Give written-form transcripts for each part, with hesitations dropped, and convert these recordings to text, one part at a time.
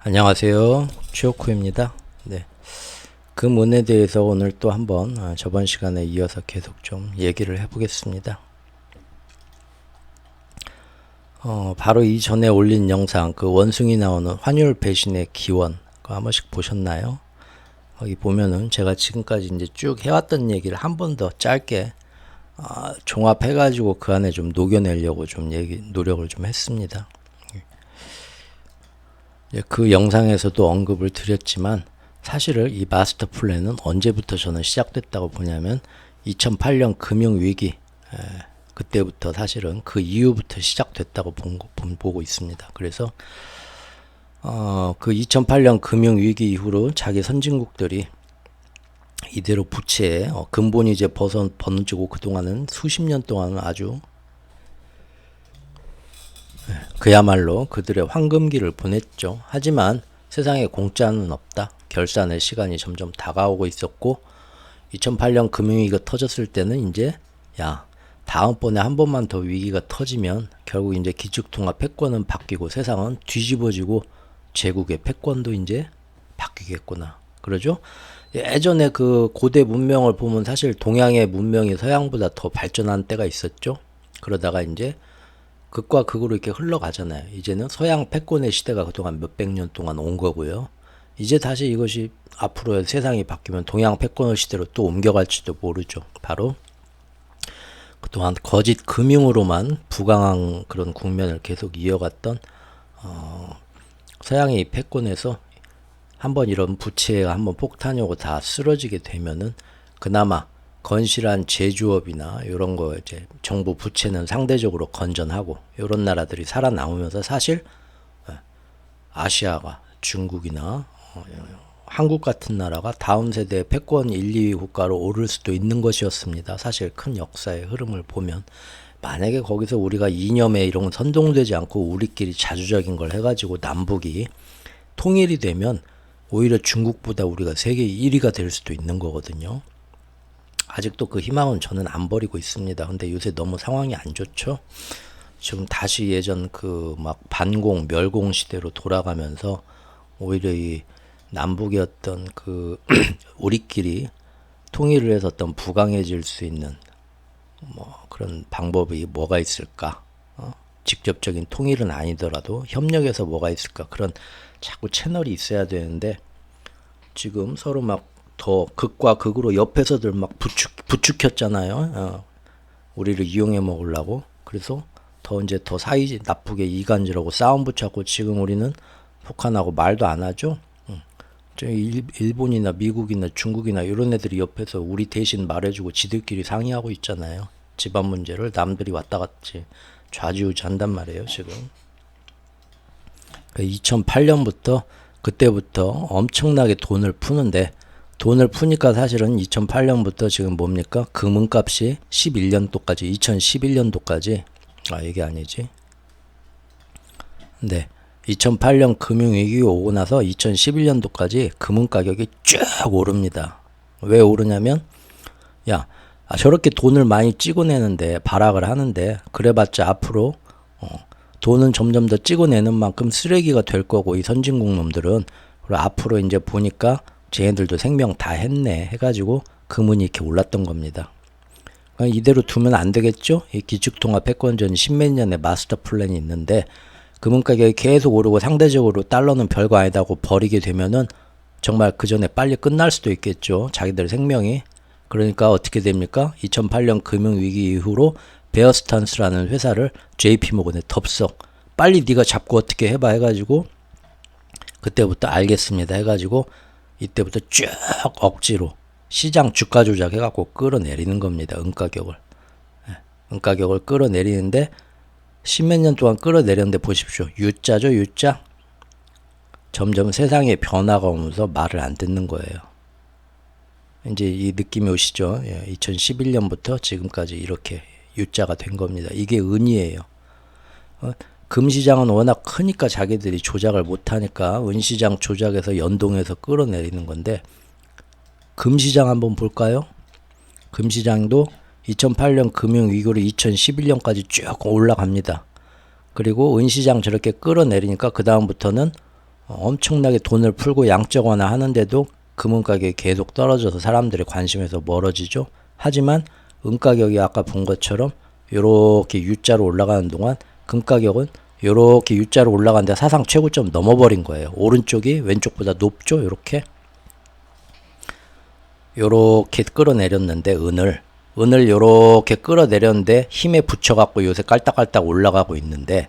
안녕하세요. 최호쿠입니다. 네. 금은에 대해서 오늘 또 한번 저번 시간에 이어서 계속 좀 얘기를 해보겠습니다. 바로 이전에 올린 영상, 그 원숭이 나오는 환율 배신의 기원, 그거 한 번씩 보셨나요? 거기 보면은 제가 지금까지 이제 쭉 해왔던 얘기를 한 번 더 짧게 종합해가지고 그 안에 좀 녹여내려고 좀 노력을 좀 했습니다. 그 영상에서도 언급을 드렸지만 사실은 이 마스터 플랜은 언제부터 저는 시작됐다고 보냐면 2008년 금융위기 그때부터 사실은 그 이후부터 시작됐다고 보고 있습니다. 그래서 그 2008년 금융위기 이후로 자기 선진국들이 이대로 부채에 근본이 이제 번지고 그동안은 수십 년 동안은 아주 그야말로 그들의 황금기를 보냈죠. 하지만 세상에 공짜는 없다. 결산의 시간이 점점 다가오고 있었고 2008년 금융위기가 터졌을 때는 이제 다음번에 한 번만 더 위기가 터지면 결국 이제 기축통화 패권은 바뀌고 세상은 뒤집어지고 제국의 패권도 이제 바뀌겠구나. 그러죠? 예전에 그 고대 문명을 보면 사실 동양의 문명이 서양보다 더 발전한 때가 있었죠. 그러다가 이제 극과 극으로 이렇게 흘러가잖아요. 이제는 서양 패권의 시대가 그동안 몇백 년 동안 온 거고요. 이제 다시 이것이 앞으로 세상이 바뀌면 동양 패권의 시대로 또 옮겨갈지도 모르죠. 바로 그동안 거짓 금융으로만 부강한 그런 국면을 계속 이어갔던 서양의 패권에서 한번 이런 부채가 한번 폭탄이 오고 다 쓰러지게 되면은 그나마 건실한 제조업이나 이런 거 이제 정부 부채는 상대적으로 건전하고 이런 나라들이 살아남으면서 사실 아시아가 중국이나 한국 같은 나라가 다음 세대의 패권 1, 2위 국가로 오를 수도 있는 것이었습니다. 사실 큰 역사의 흐름을 보면 만약에 거기서 우리가 이념에 이런 건 선동되지 않고 우리끼리 자주적인 걸 해가지고 남북이 통일이 되면 오히려 중국보다 우리가 세계 1위가 될 수도 있는 거거든요. 아직도 그 희망은 저는 안 버리고 있습니다. 근데 요새 너무 상황이 안 좋죠. 지금 다시 예전 그 막 반공, 멸공 시대로 돌아가면서 오히려 이 남북의 어떤 그 우리끼리 통일을 해서 어떤 부강해질 수 있는 뭐 그런 방법이 뭐가 있을까? 직접적인 통일은 아니더라도 협력해서 뭐가 있을까? 그런 자꾸 채널이 있어야 되는데 지금 서로 막 더 극과 극으로 옆에서들 막 부추겼잖아요. 우리를 이용해 먹으려고. 그래서 더 이제 더 사이 나쁘게 이간질하고 싸움 붙였고 지금 우리는 폭한하고 말도 안 하죠. 저 일본이나 미국이나 중국이나 이런 애들이 옆에서 우리 대신 말해주고 지들끼리 상의하고 있잖아요. 집안 문제를 남들이 왔다 갔지 좌지우지한단 말이에요. 지금 2008년부터 그때부터 엄청나게 돈을 푸는데 돈을 푸니까 사실은 2008년부터 지금 뭡니까? 금은값이 11년도까지 2011년도까지 이게 아니지. 네. 2008년 금융위기 오고 나서 2011년도까지 금은 가격이 쭉 오릅니다. 왜 오르냐면 저렇게 돈을 많이 찍어내는데 발악을 하는데 그래봤자 앞으로 돈은 점점 더 찍어내는 만큼 쓰레기가 될 거고 이 선진국 놈들은 그리고 앞으로 이제 보니까 쟤네들도 생명 다 했네 해가지고 금은이 이렇게 올랐던 겁니다. 이대로 두면 안 되겠죠? 이 기축통화 패권전 십몇 년의 마스터 플랜이 있는데 금은 가격이 계속 오르고 상대적으로 달러는 별거 아니다고 버리게 되면은 정말 그 전에 빨리 끝날 수도 있겠죠. 자기들 생명이. 그러니까 어떻게 됩니까? 2008년 금융위기 이후로 베어스탄스라는 회사를 JP모건에 덥석 빨리 네가 잡고 어떻게 해봐 해가지고 그때부터 알겠습니다 해가지고 이때부터 쭉 억지로 시장 주가 조작해갖고 끌어내리는 겁니다. 은가격을. 은가격을 끌어내리는데 십몇 년 동안 끌어내렸는데 보십시오. U자죠, U자. 점점 세상에 변화가 오면서 말을 안 듣는 거예요. 이제 이 느낌이 오시죠? 2011년부터 지금까지 이렇게 U자가 된 겁니다. 이게 은이에요. 금시장은 워낙 크니까 자기들이 조작을 못하니까 은시장 조작해서 연동해서 끌어내리는 건데 금시장 한번 볼까요? 금시장도 2008년 금융위기로 2011년까지 쭉 올라갑니다. 그리고 은시장 저렇게 끌어내리니까 그 다음부터는 엄청나게 돈을 풀고 양적완화 하는데도 금은 가격이 계속 떨어져서 사람들의 관심에서 멀어지죠. 하지만 은 가격이 아까 본 것처럼 요렇게 U자로 올라가는 동안 금 가격은 요렇게 U자로 올라가는데 사상 최고점 넘어버린 거예요. 오른쪽이 왼쪽보다 높죠. 요렇게 끌어내렸는데 은을 요렇게 끌어내렸는데 힘에 붙여갖고 요새 깔딱깔딱 올라가고 있는데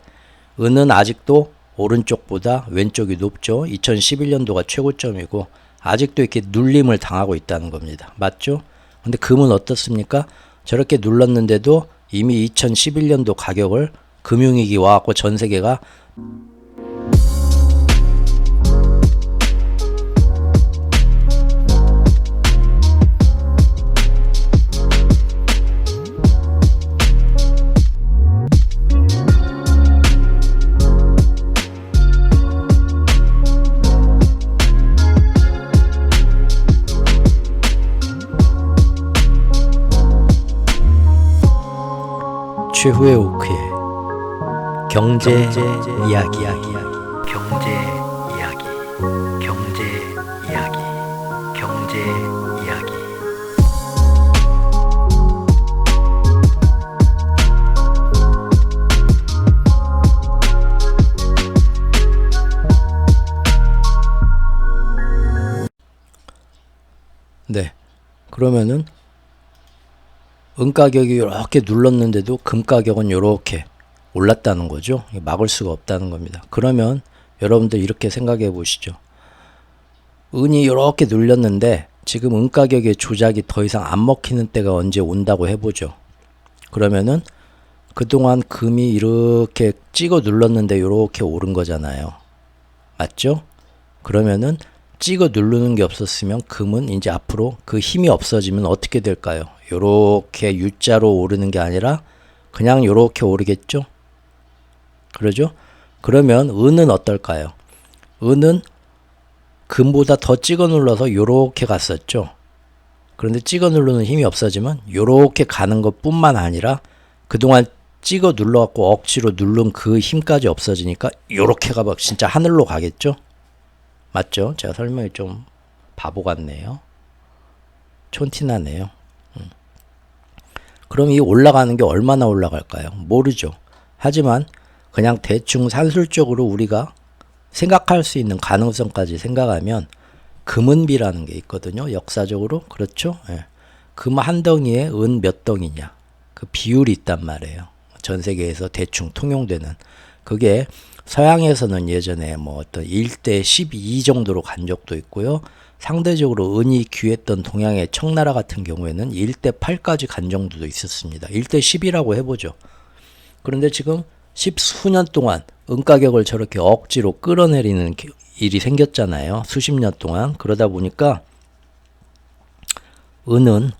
은은 아직도 오른쪽보다 왼쪽이 높죠. 2011년도가 최고점이고 아직도 이렇게 눌림을 당하고 있다는 겁니다. 맞죠? 근데 금은 어떻습니까? 저렇게 눌렀는데도 이미 2011년도 가격을 금융위기 와갖고 전 세계가 최후의 오크의 경제 이야기. 네, 그러면은 은 가격이 이렇게 눌렀는데도 금 가격은 이렇게 올랐다는 거죠. 막을 수가 없다는 겁니다. 그러면 여러분들 이렇게 생각해 보시죠. 은이 이렇게 눌렸는데 지금 은 가격의 조작이 더 이상 안 먹히는 때가 언제 온다고 해보죠. 그러면은 그동안 금이 이렇게 찍어 눌렀는데 이렇게 오른 거잖아요. 맞죠? 그러면은 찍어 누르는 게 없었으면 금은 이제 앞으로 그 힘이 없어지면 어떻게 될까요? 요렇게 U자로 오르는 게 아니라 그냥 요렇게 오르겠죠? 그러죠? 그러면 은은 어떨까요? 은은 금보다 더 찍어 눌러서 요렇게 갔었죠. 그런데 찍어 누르는 힘이 없어지면 요렇게 가는 것 뿐만 아니라 그동안 찍어 눌러갖고 억지로 누른 그 힘까지 없어지니까 요렇게 가봐 진짜 하늘로 가겠죠? 맞죠? 제가 설명이 좀 바보 같네요. 촌티나네요. 그럼 이 올라가는 게 얼마나 올라갈까요? 모르죠. 하지만 그냥 대충 산술적으로 우리가 생각할 수 있는 가능성까지 생각하면 금은비라는 게 있거든요. 역사적으로. 그렇죠? 예. 금 한 덩이에 은 몇 덩이냐. 그 비율이 있단 말이에요. 전 세계에서 대충 통용되는. 그게 서양에서는 예전에 뭐 어떤 1대 12 정도로 간 적도 있고요. 상대적으로 은이 귀했던 동양의 청나라 같은 경우에는 1대 8까지 간 정도도 있었습니다. 1대 10이라고 해보죠. 그런데 지금 10수년 동안 은 가격을 저렇게 억지로 끌어내리는 일이 생겼잖아요. 수십 년 동안. 그러다 보니까 은은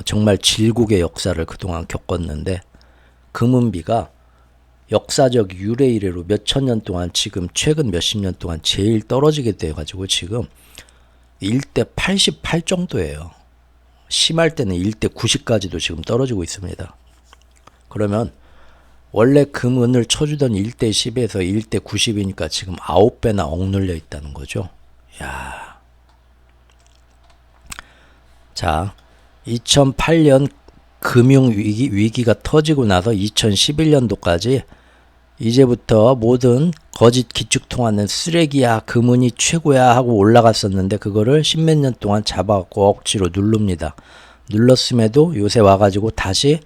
정말 질국의 역사를 그동안 겪었는데 금은비가 역사적 유래 이래로 몇천 년 동안 지금 최근 몇십 년 동안 제일 떨어지게 돼가지고 지금 1대 88 정도예요. 심할 때는 1대 90까지도 지금 떨어지고 있습니다. 그러면 원래 금, 은을 쳐주던 1대 10에서 1대 90이니까 지금 9배나 억눌려 있다는 거죠. 야. 자, 2008년 금융위기가 터지고 나서 2011년도까지 이제부터 모든 거짓 기축통화는 쓰레기야, 금은이 최고야 하고 올라갔었는데 그거를 십몇 년 동안 잡아갖고 억지로 누릅니다. 눌렀음에도 요새 와가지고 다시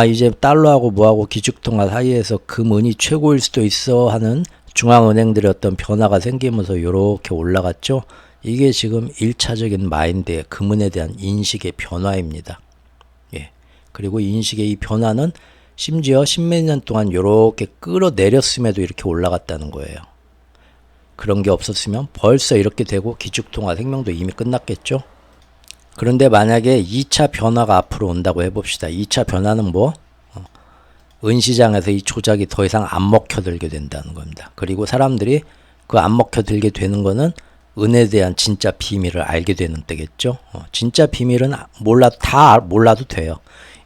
이제 달러하고 뭐하고 기축통화 사이에서 금은이 최고일 수도 있어 하는 중앙은행들의 어떤 변화가 생기면서 이렇게 올라갔죠. 이게 지금 1차적인 마인드의 금은에 대한 인식의 변화입니다. 예. 그리고 인식의 이 변화는 심지어 십몇 년 동안 이렇게 끌어내렸음에도 이렇게 올라갔다는 거예요. 그런 게 없었으면 벌써 이렇게 되고 기축통화 생명도 이미 끝났겠죠. 그런데 만약에 2차 변화가 앞으로 온다고 해봅시다. 2차 변화는 뭐? 은시장에서 이 조작이 더 이상 안 먹혀들게 된다는 겁니다. 그리고 사람들이 그 안 먹혀들게 되는 거는 은에 대한 진짜 비밀을 알게 되는 때겠죠. 진짜 비밀은 다 몰라도 돼요.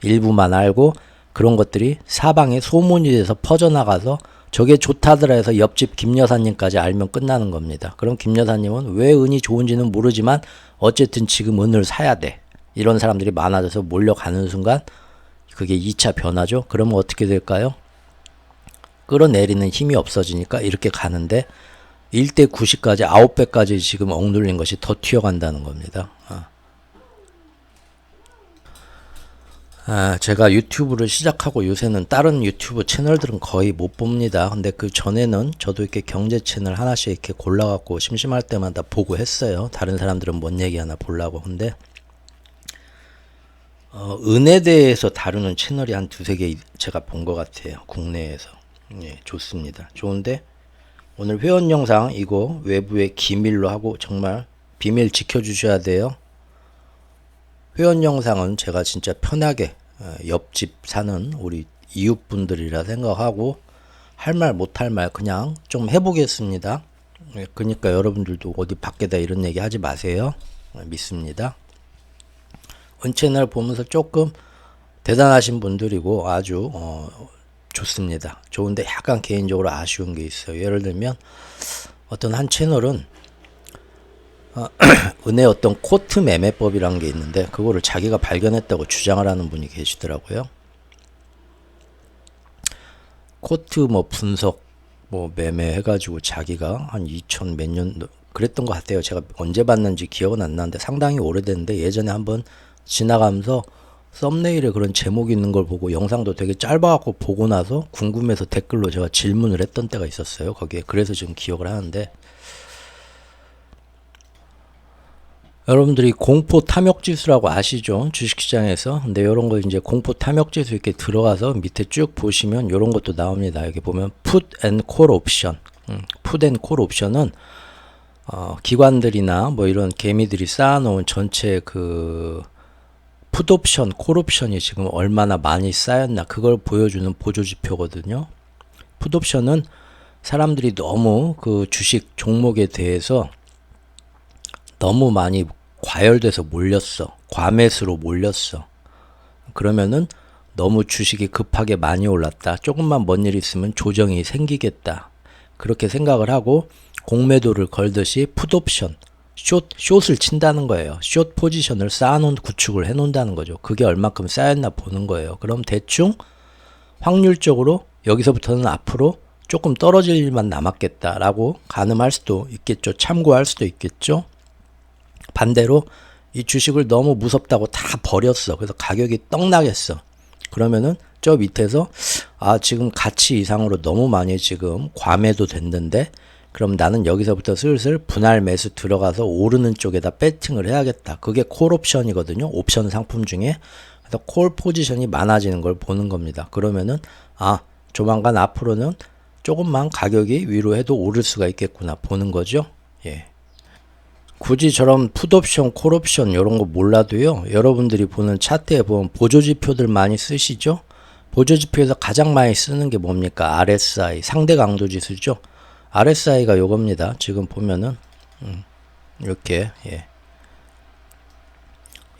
일부만 알고 그런 것들이 사방에 소문이 돼서 퍼져나가서 저게 좋다더라 해서 옆집 김 여사님까지 알면 끝나는 겁니다. 그럼 김 여사님은 왜 은이 좋은지는 모르지만 어쨌든 지금 은을 사야 돼. 이런 사람들이 많아져서 몰려가는 순간 그게 2차 변화죠. 그러면 어떻게 될까요? 끌어내리는 힘이 없어지니까 이렇게 가는데 1대 90까지 9배까지 지금 억눌린 것이 더 튀어간다는 겁니다. 제가 유튜브를 시작하고 요새는 다른 유튜브 채널들은 거의 못 봅니다. 근데 그 전에는 저도 이렇게 경제 채널 하나씩 이렇게 골라갖고 심심할 때마다 보고 했어요. 다른 사람들은 뭔 얘기 하나 보려고. 근데 은에 대해서 다루는 채널이 한 두세 개 제가 본 것 같아요. 국내에서. 예, 좋습니다. 좋은데 오늘 회원 영상 이거 외부의 기밀로 하고 정말 비밀 지켜주셔야 돼요. 회원 영상은 제가 진짜 편하게 옆집 사는 우리 이웃분들이라 생각하고 할 말 못할 말 그냥 좀 해보겠습니다. 그러니까 여러분들도 어디 밖에다 이런 얘기 하지 마세요. 믿습니다. 은채널 보면서 조금 대단하신 분들이고 아주 좋습니다. 좋은데 약간 개인적으로 아쉬운 게 있어요. 예를 들면 어떤 한 채널은 은의 어떤 코트 매매법이라는 게 있는데 그거를 자기가 발견했다고 주장을 하는 분이 계시더라고요. 코트 뭐 분석 뭐 매매 해가지고 자기가 한 2000 몇 년 그랬던 것 같아요. 제가 언제 봤는지 기억은 안 나는데 상당히 오래됐는데 예전에 한번 지나가면서 썸네일에 그런 제목이 있는 걸 보고 영상도 되게 짧아갖고 보고 나서 궁금해서 댓글로 제가 질문을 했던 때가 있었어요. 거기에 그래서 지금 기억을 하는데 여러분들이 공포 탐욕 지수라고 아시죠? 주식시장에서. 근데 이런 거 이제 공포 탐욕 지수 이렇게 들어가서 밑에 쭉 보시면 이런 것도 나옵니다. 여기 보면 put and call 옵션. put and call 옵션은 기관들이나 뭐 이런 개미들이 쌓아놓은 전체 그 풋옵션, 콜옵션이 지금 얼마나 많이 쌓였나 그걸 보여주는 보조지표거든요. 풋옵션은 사람들이 너무 그 주식 종목에 대해서 너무 많이 과열돼서 몰렸어. 과매수로 몰렸어. 그러면은 너무 주식이 급하게 많이 올랐다. 조금만 뭔 일 있으면 조정이 생기겠다. 그렇게 생각을 하고 공매도를 걸듯이 풋옵션, 숏을 친다는 거예요. 숏 포지션을 쌓아놓은 구축을 해놓는다는 거죠. 그게 얼마큼 쌓였나 보는 거예요. 그럼 대충 확률적으로 여기서부터는 앞으로 조금 떨어질 일만 남았겠다라고 가늠할 수도 있겠죠. 참고할 수도 있겠죠. 반대로 이 주식을 너무 무섭다고 다 버렸어. 그래서 가격이 떡 나겠어. 그러면은 저 밑에서 지금 가치 이상으로 너무 많이 지금 과매도 됐는데 그럼 나는 여기서부터 슬슬 분할 매수 들어가서 오르는 쪽에다 배팅을 해야겠다. 그게 콜 옵션이거든요. 옵션 상품 중에. 그래서 콜 포지션이 많아지는 걸 보는 겁니다. 그러면은 조만간 앞으로는 조금만 가격이 위로 해도 오를 수가 있겠구나 보는 거죠. 예. 굳이 저런 풋옵션, 콜옵션 이런 거 몰라도요. 여러분들이 보는 차트에 보면 보조지표들 많이 쓰시죠? 보조지표에서 가장 많이 쓰는 게 뭡니까? RSI, 상대 강도 지수죠? RSI가 요겁니다. 지금 보면은 이렇게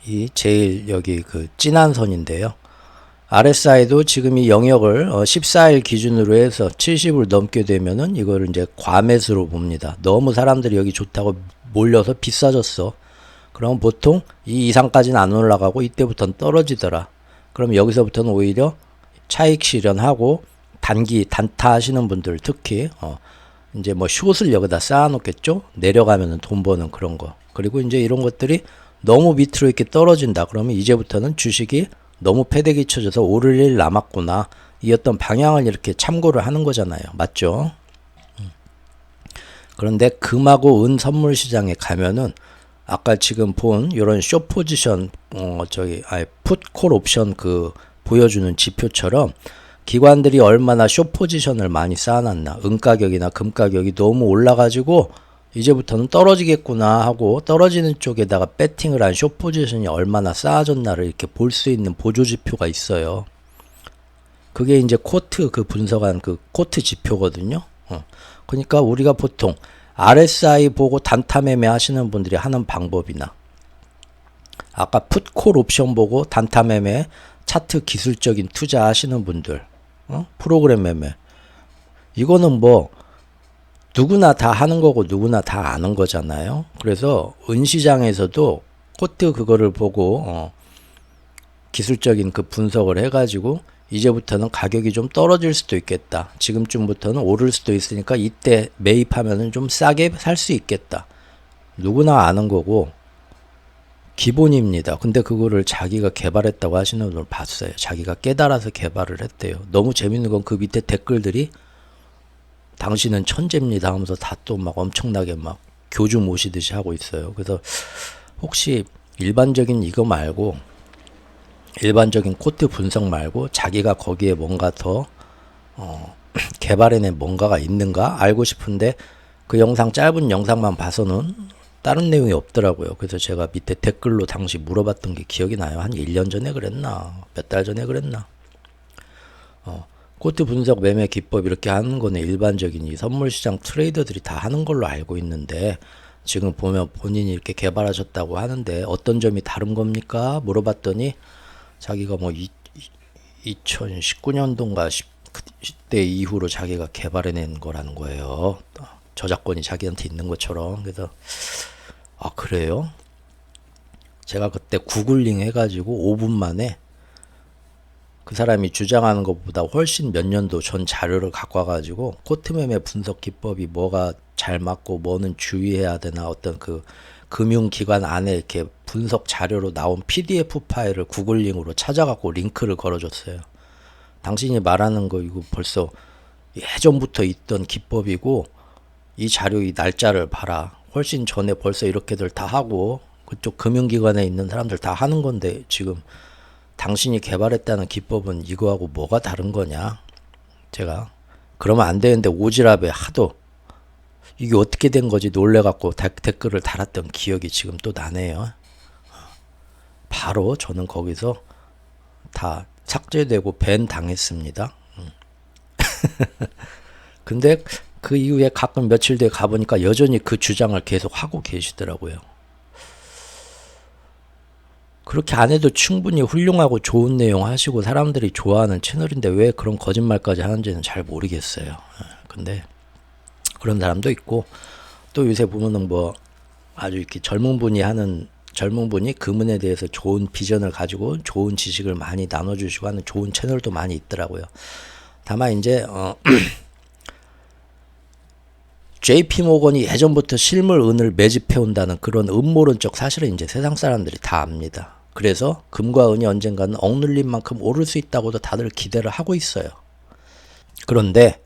이 제일 여기 그 진한 선인데요. RSI도 지금 이 영역을 14일 기준으로 해서 70을 넘게 되면은 이거를 이제 과매수로 봅니다. 너무 사람들이 여기 좋다고 몰려서 비싸졌어. 그럼 보통 이 이상까지는 안 올라가고 이때부터는 떨어지더라. 그럼 여기서부터는 오히려 차익 실현하고 단타 하시는 분들 특히 이제 뭐 숏을 여기다 쌓아놓겠죠. 내려가면은 돈 버는 그런 거. 그리고 이제 이런 것들이 너무 밑으로 이렇게 떨어진다. 그러면 이제부터는 주식이 너무 패대기 쳐져서 오를 일 남았구나. 이 어떤 방향을 이렇게 참고를 하는 거잖아요. 맞죠? 그런데 금하고 은 선물 시장에 가면은 아까 지금 본 이런 숏 포지션 풋콜 옵션 그 보여주는 지표처럼 기관들이 얼마나 숏 포지션을 많이 쌓아놨나. 은 가격이나 금 가격이 너무 올라가지고 이제부터는 떨어지겠구나 하고 떨어지는 쪽에다가 배팅을 한 숏 포지션이 얼마나 쌓아졌나를 이렇게 볼 수 있는 보조지표가 있어요. 그게 이제 코트 그 분석한 그 코트 지표거든요. 그러니까 우리가 보통 RSI 보고 단타 매매 하시는 분들이 하는 방법이나 아까 풋콜 옵션 보고 단타 매매 차트 기술적인 투자 하시는 분들 프로그램 매매 이거는 뭐 누구나 다 하는 거고 누구나 다 아는 거잖아요. 그래서 은시장에서도 코트 그거를 보고 기술적인 그 분석을 해가지고 이제부터는 가격이 좀 떨어질 수도 있겠다. 지금쯤부터는 오를 수도 있으니까 이때 매입하면은 좀 싸게 살 수 있겠다. 누구나 아는 거고 기본입니다. 근데 그거를 자기가 개발했다고 하시는 분을 봤어요. 자기가 깨달아서 개발을 했대요. 너무 재밌는 건 그 밑에 댓글들이 당신은 천재입니다 하면서 다 또 막 엄청나게 막 교주 모시듯이 하고 있어요. 그래서 혹시 일반적인 이거 말고 일반적인 코트 분석 말고 자기가 거기에 뭔가 더 개발해낸 뭔가가 있는가 알고 싶은데 그 영상 짧은 영상만 봐서는 다른 내용이 없더라고요. 그래서 제가 밑에 댓글로 당시 물어봤던 게 기억이 나요. 한 1년 전에 그랬나 몇 달 전에 그랬나. 코트 분석 매매 기법 이렇게 하는 거는 일반적인 이 선물 시장 트레이더들이 다 하는 걸로 알고 있는데 지금 보면 본인이 이렇게 개발하셨다고 하는데 어떤 점이 다른 겁니까? 물어봤더니 자기가 뭐 2019년도인가 10대 이후로 자기가 개발해낸 거라는 거예요. 저작권이 자기한테 있는 것처럼. 그래서 아 그래요? 제가 그때 구글링 해가지고 5분 만에 그 사람이 주장하는 것보다 훨씬 몇 년도 전 자료를 갖고 와가지고 코트 매매 분석 기법이 뭐가 잘 맞고 뭐는 주의해야 되나 어떤 그 금융기관 안에 이렇게 분석 자료로 나온 PDF 파일을 구글링으로 찾아갖고 링크를 걸어줬어요. 당신이 말하는 거 이거 벌써 예전부터 있던 기법이고 이 자료 이 날짜를 봐라. 훨씬 전에 벌써 이렇게들 다 하고 그쪽 금융기관에 있는 사람들 다 하는 건데 지금 당신이 개발했다는 기법은 이거하고 뭐가 다른 거냐? 제가 그러면 안 되는데 오지랖에 하도 이게 어떻게 된 거지 놀래갖고 댓글을 달았던 기억이 지금 또 나네요. 바로 저는 거기서 다 삭제되고 밴 당했습니다. 근데 그 이후에 가끔 며칠 뒤에 가보니까 여전히 그 주장을 계속 하고 계시더라고요. 그렇게 안 해도 충분히 훌륭하고 좋은 내용 하시고 사람들이 좋아하는 채널인데 왜 그런 거짓말까지 하는지는 잘 모르겠어요. 근데 그런 사람도 있고 또 요새 보면은 뭐 아주 이렇게 젊은 분이 금은에 대해서 좋은 비전을 가지고 좋은 지식을 많이 나눠주시고 하는 좋은 채널도 많이 있더라고요. 다만 이제 JP 모건이 예전부터 실물 은을 매집해 온다는 그런 음모론적 사실은 이제 세상 사람들이 다 압니다. 그래서 금과 은이 언젠가는 억눌린 만큼 오를 수 있다고도 다들 기대를 하고 있어요. 그런데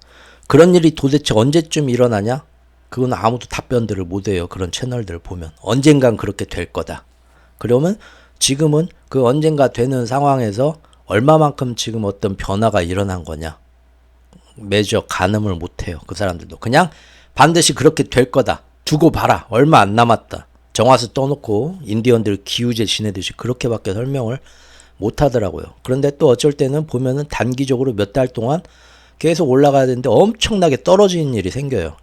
그런 일이 도대체 언제쯤 일어나냐? 그건 아무도 답변들을 못해요. 그런 채널들 보면 언젠간 그렇게 될 거다. 그러면 지금은 그 언젠가 되는 상황에서 얼마만큼 지금 어떤 변화가 일어난 거냐? 매저 가늠을 못해요. 그 사람들도 그냥 반드시 그렇게 될 거다. 두고 봐라. 얼마 안 남았다. 정화수 떠놓고 인디언들 기우제 지내듯이 그렇게밖에 설명을 못 하더라고요. 그런데 또 어쩔 때는 보면은 단기적으로 몇 달 동안 계속 올라가야 되는데 엄청나게 떨어지는 일이 생겨요.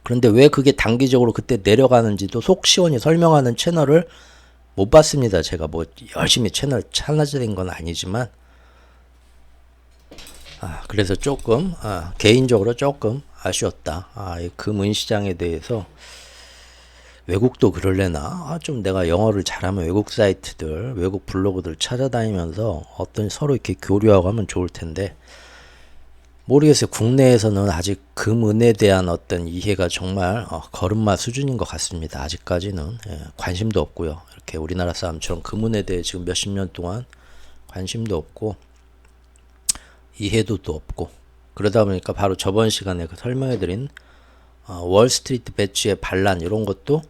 그런데 왜 그게 단기적으로 그때 내려가는지도 속 시원히 설명하는 채널을 못 봤습니다. 제가 뭐 열심히 채널 찾아낸 건 아니지만 그래서 조금 개인적으로 조금 아쉬웠다. 이 금은시장에 대해서 외국도 그럴래나? 좀 내가 영어를 잘하면 외국 사이트들, 외국 블로그들 찾아다니면서 어떤 서로 이렇게 교류하고 하면 좋을 텐데 모르겠어요. 국내에서는 아직 금은에 대한 어떤 이해가 정말 걸음마 수준인 것 같습니다. 아직까지는 관심도 없고요. 이렇게 우리나라 사람처럼 금은에 대해 지금 몇십 년 동안 관심도 없고 이해도도 없고 그러다 보니까 바로 저번 시간에 설명해드린 월스트리트 배지의 반란 이런 것도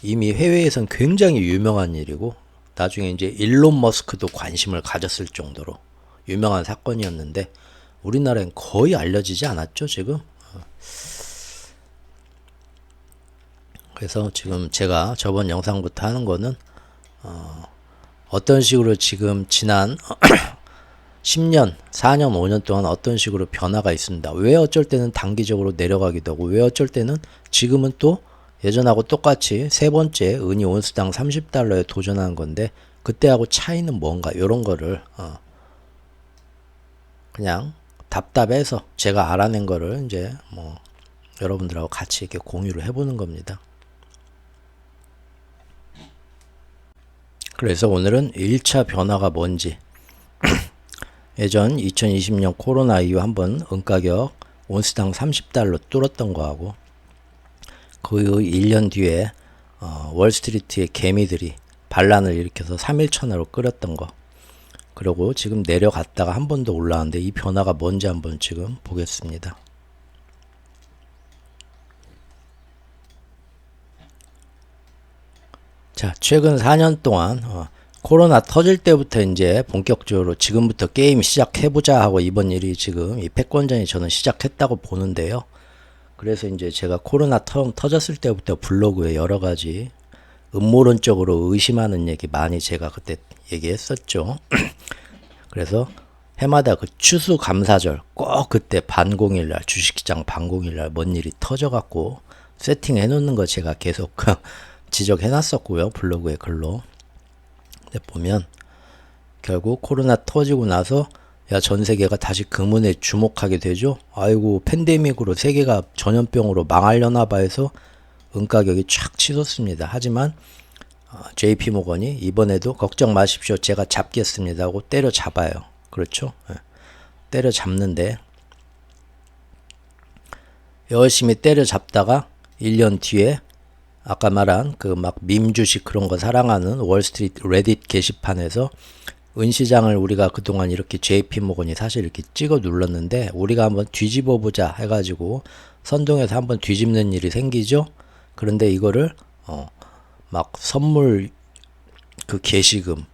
이미 해외에선 굉장히 유명한 일이고 나중에 이제 일론 머스크도 관심을 가졌을 정도로 유명한 사건이었는데 우리나라엔 거의 알려지지 않았죠 지금. 그래서 지금 제가 저번 영상부터 하는 거는 어떤 식으로 지금 지난 10년, 4년, 5년 동안 어떤 식으로 변화가 있습니다. 왜 어쩔 때는 단기적으로 내려가기도 하고 왜 어쩔 때는 지금은 또 예전하고 똑같이 세 번째 은이 온수당 30달러에 도전하는 건데 그때하고 차이는 뭔가 이런 거를 그냥 답답해서 제가 알아낸 거를 이제 뭐 여러분들하고 같이 이렇게 공유를 해보는 겁니다. 그래서 오늘은 1차 변화가 뭔지 예전 2020년 코로나 이후 한번 은가격 온스당 30달러 뚫었던 거하고 그 1년 뒤에 월스트리트의 개미들이 반란을 일으켜서 3일천으로 끌었던 거, 그리고 지금 내려갔다가 한 번 더 올라왔는데 이 변화가 뭔지 한번 지금 보겠습니다. 자, 최근 4년 동안 코로나 터질 때부터 이제 본격적으로 지금부터 게임 시작해보자 하고 이번 일이 지금 이 패권전이 저는 시작했다고 보는데요. 그래서 이제 제가 코로나 터졌을 때부터 블로그에 여러 가지 음모론적으로 의심하는 얘기 많이 제가 그때 얘기했었죠. 그래서 해마다 그 추수감사절 꼭 그때 반공일날 주식시장 반공일날 뭔 일이 터져갖고 세팅해 놓는 거 제가 계속 지적해 놨었고요. 블로그에 글로. 근데 보면 결국 코로나 터지고 나서 야, 전 세계가 다시 금은에 주목하게 되죠. 아이고, 팬데믹으로 세계가 전염병으로 망하려나 봐 해서 은가격이 촥 치솟습니다. 하지만 JP모건이 이번에도 걱정 마십시오. 제가 잡겠습니다 하고 때려잡아요. 그렇죠? 때려잡는데 열심히 때려잡다가 1년 뒤에 아까 말한 그 막 밈주식 그런 거 사랑하는 월스트리트 레딧 게시판에서 은시장을 우리가 그동안 이렇게 JP모건이 사실 이렇게 찍어 눌렀는데 우리가 한번 뒤집어 보자 해가지고 선동해서 한번 뒤집는 일이 생기죠. 그런데 이거를 막 선물 그 게시금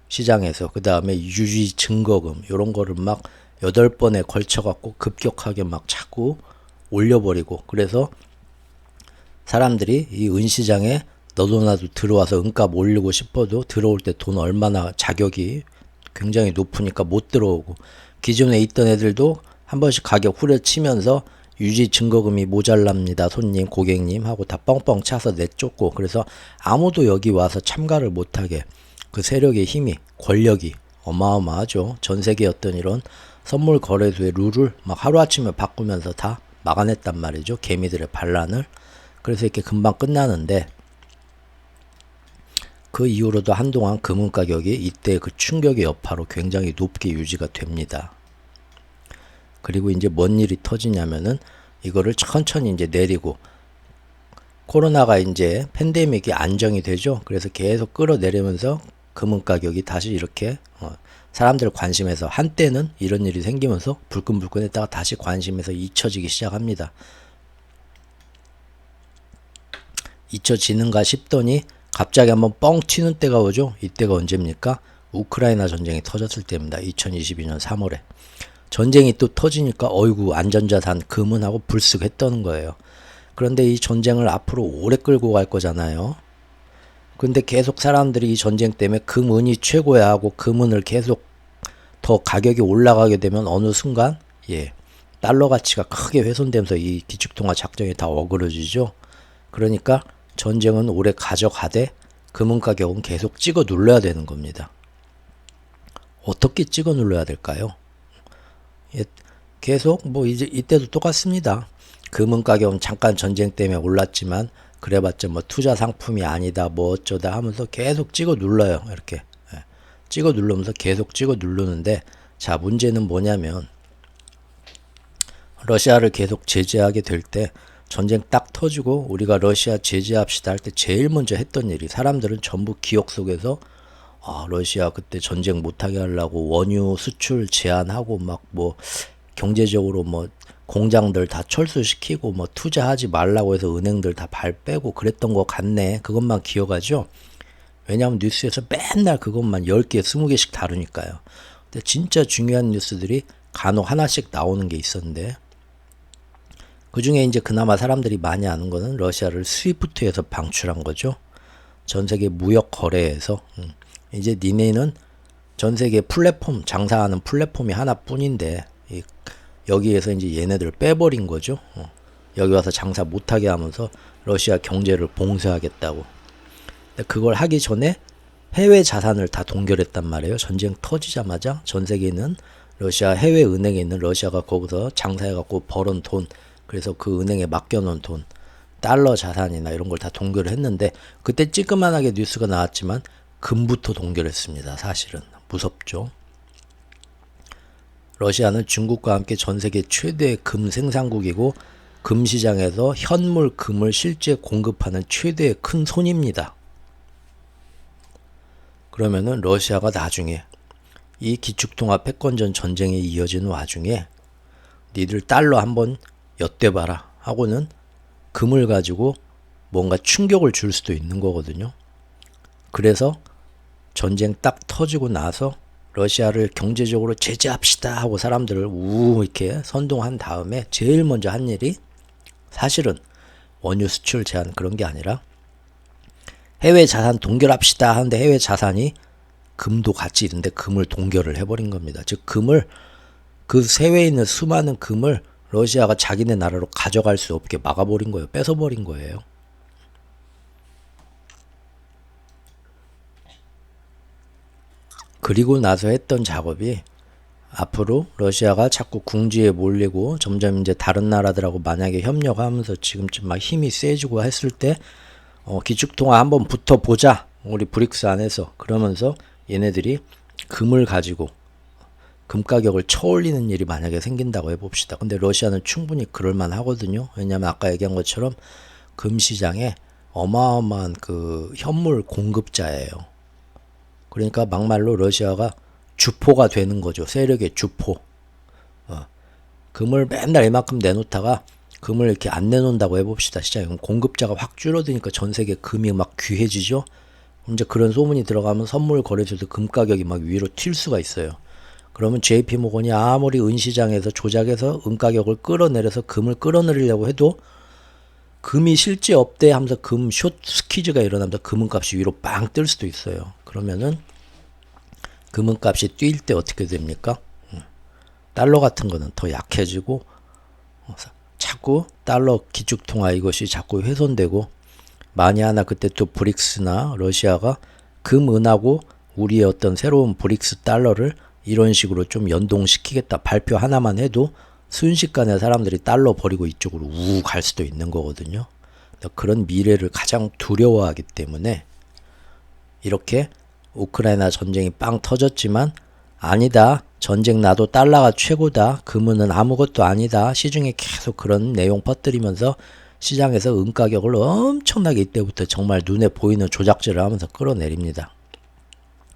시장에서 그 다음에 유지 증거금 요런 거를 막 8번에 걸쳐 갖고 급격하게 막 자꾸 올려버리고, 그래서 사람들이 이 은시장에 너도 나도 들어와서 은값 올리고 싶어도 들어올 때 돈 얼마나 자격이 굉장히 높으니까 못 들어오고, 기존에 있던 애들도 한 번씩 가격 후려치면서 유지 증거금이 모자랍니다 손님 고객님 하고 다 뻥뻥 차서 내쫓고, 그래서 아무도 여기 와서 참가를 못하게 그 세력의 힘이 권력이 어마어마하죠. 전세계 어떤 이런 선물 거래소의 룰을 막 하루아침에 바꾸면서 다 막아냈단 말이죠. 개미들의 반란을. 그래서 이렇게 금방 끝나는데 그 이후로도 한동안 금은 가격이 이때 그 충격의 여파로 굉장히 높게 유지가 됩니다. 그리고 이제 뭔 일이 터지냐면은 이거를 천천히 이제 내리고 코로나가 이제 팬데믹이 안정이 되죠. 그래서 계속 끌어내리면서 금은 가격이 다시 이렇게 사람들 관심에서, 한때는 이런 일이 생기면서 불끈불끈했다가 다시 관심에서 잊혀지기 시작합니다. 잊혀지는가 싶더니 갑자기 한번 뻥 튀는 때가 오죠. 이때가 언제입니까? 우크라이나 전쟁이 터졌을 때입니다. 2022년 3월에. 전쟁이 또 터지니까 어이구 안전자산 금은 하고 불쑥했다는 거예요. 그런데 이 전쟁을 앞으로 오래 끌고 갈 거잖아요. 근데 계속 사람들이 이 전쟁 때문에 금은이 최고야 하고 금은을 계속 더 가격이 올라가게 되면 어느 순간 달러 가치가 크게 훼손되면서 이 기축통화 작전이 다 어그러지죠. 그러니까 전쟁은 오래 가져가되 금은 가격은 계속 찍어 눌러야 되는 겁니다. 어떻게 찍어 눌러야 될까요? 계속 뭐 이제 이때도 똑같습니다. 금은 가격은 잠깐 전쟁 때문에 올랐지만 그래봤자 뭐 투자 상품이 아니다 뭐 어쩌다 하면서 계속 찍어 눌러요. 이렇게 찍어 누르면서 계속 찍어 누르는데, 자 문제는 뭐냐면 러시아를 계속 제재하게 될 때 전쟁 딱 터지고 우리가 러시아 제재합시다 할 때 제일 먼저 했던 일이, 사람들은 전부 기억 속에서 러시아 그때 전쟁 못하게 하려고 원유 수출 제한하고 막 뭐 경제적으로 뭐 공장들 다 철수시키고 뭐 투자하지 말라고 해서 은행들 다 발 빼고 그랬던 것 같네. 그것만 기억하죠. 왜냐하면 뉴스에서 맨날 그것만 10개, 20개씩 다루니까요. 근데 진짜 중요한 뉴스들이 간혹 하나씩 나오는 게 있었는데, 그 중에 이제 그나마 사람들이 많이 아는 거는 러시아를 스위프트에서 방출한 거죠. 전 세계 무역 거래에서. 이제 니네는 전 세계 플랫폼, 장사하는 플랫폼이 하나뿐인데 여기에서 이제 얘네들을 빼버린 거죠. 여기 와서 장사 못하게 하면서 러시아 경제를 봉쇄하겠다고. 근데 그걸 하기 전에 해외 자산을 다 동결했단 말이에요. 전쟁 터지자마자 전 세계는 러시아 해외 은행에 있는 러시아가 거기서 장사해갖고 벌은 돈, 그래서 그 은행에 맡겨놓은 돈, 달러 자산이나 이런 걸 다 동결을 했는데 그때 찌그만하게 뉴스가 나왔지만 금부터 동결했습니다. 사실은 무섭죠. 러시아는 중국과 함께 전 세계 최대의 금 생산국이고 금 시장에서 현물 금을 실제 공급하는 최대의 큰 손입니다. 그러면은 러시아가 나중에 이 기축통화 패권전 전쟁이 이어지는 와중에 니들 달러 한번 엿대봐라 하고는 금을 가지고 뭔가 충격을 줄 수도 있는 거거든요. 그래서 전쟁 딱 터지고 나서 러시아를 경제적으로 제재합시다 하고 사람들을 이렇게 선동한 다음에 제일 먼저 한 일이 사실은 원유 수출 제한 그런 게 아니라 해외 자산 동결합시다 하는데 해외 자산이 금도 같이 있는데 금을 동결을 해버린 겁니다. 즉 금을 그 해외에 있는 수많은 금을 러시아가 자기네 나라로 가져갈 수 없게 막아버린 거예요. 뺏어버린 거예요. 그리고 나서 했던 작업이 앞으로 러시아가 자꾸 궁지에 몰리고 점점 이제 다른 나라들하고 만약에 협력하면서 지금쯤 막 힘이 세지고 했을 때 기축통화 한번 붙어보자. 우리 브릭스 안에서. 그러면서 얘네들이 금을 가지고 금 가격을 쳐올리는 일이 만약에 생긴다고 해봅시다. 근데 러시아는 충분히 그럴만 하거든요. 왜냐면 아까 얘기한 것처럼 금 시장에 어마어마한 그 현물 공급자예요. 그러니까 막말로 러시아가 주포가 되는 거죠. 세력의 주포. 금을 맨날 이만큼 내놓다가 금을 이렇게 안 내놓는다고 해봅시다. 시장에. 그럼 공급자가 확 줄어드니까 전 세계 금이 막 귀해지죠. 이제 그런 소문이 들어가면 선물 거래소도 금 가격이 막 위로 튈 수가 있어요. 그러면 JP모건이 아무리 은시장에서 조작해서 은 가격을 끌어내려서 금을 끌어내리려고 해도 금이 실제 없대 하면서 금 숏 스퀴즈가 일어나면서 금은값이 위로 빵 뜰 수도 있어요. 그러면은 금은값이 뛸 때 어떻게 됩니까? 달러 같은 거는 더 약해지고 자꾸 달러 기축통화 이것이 자꾸 훼손되고 만에 하나 그때 또 브릭스나 러시아가 금, 은하고 우리의 어떤 새로운 브릭스 달러를 이런 식으로 좀 연동시키겠다 발표 하나만 해도 순식간에 사람들이 달러 버리고 이쪽으로 갈 수도 있는 거거든요. 그런 미래를 가장 두려워하기 때문에 이렇게 우크라이나 전쟁이 빵 터졌지만 아니다. 전쟁 나도 달러가 최고다. 금은 아무것도 아니다. 시중에 계속 그런 내용 퍼뜨리면서 시장에서 은 가격을 엄청나게 이때부터 정말 눈에 보이는 조작질을 하면서 끌어내립니다.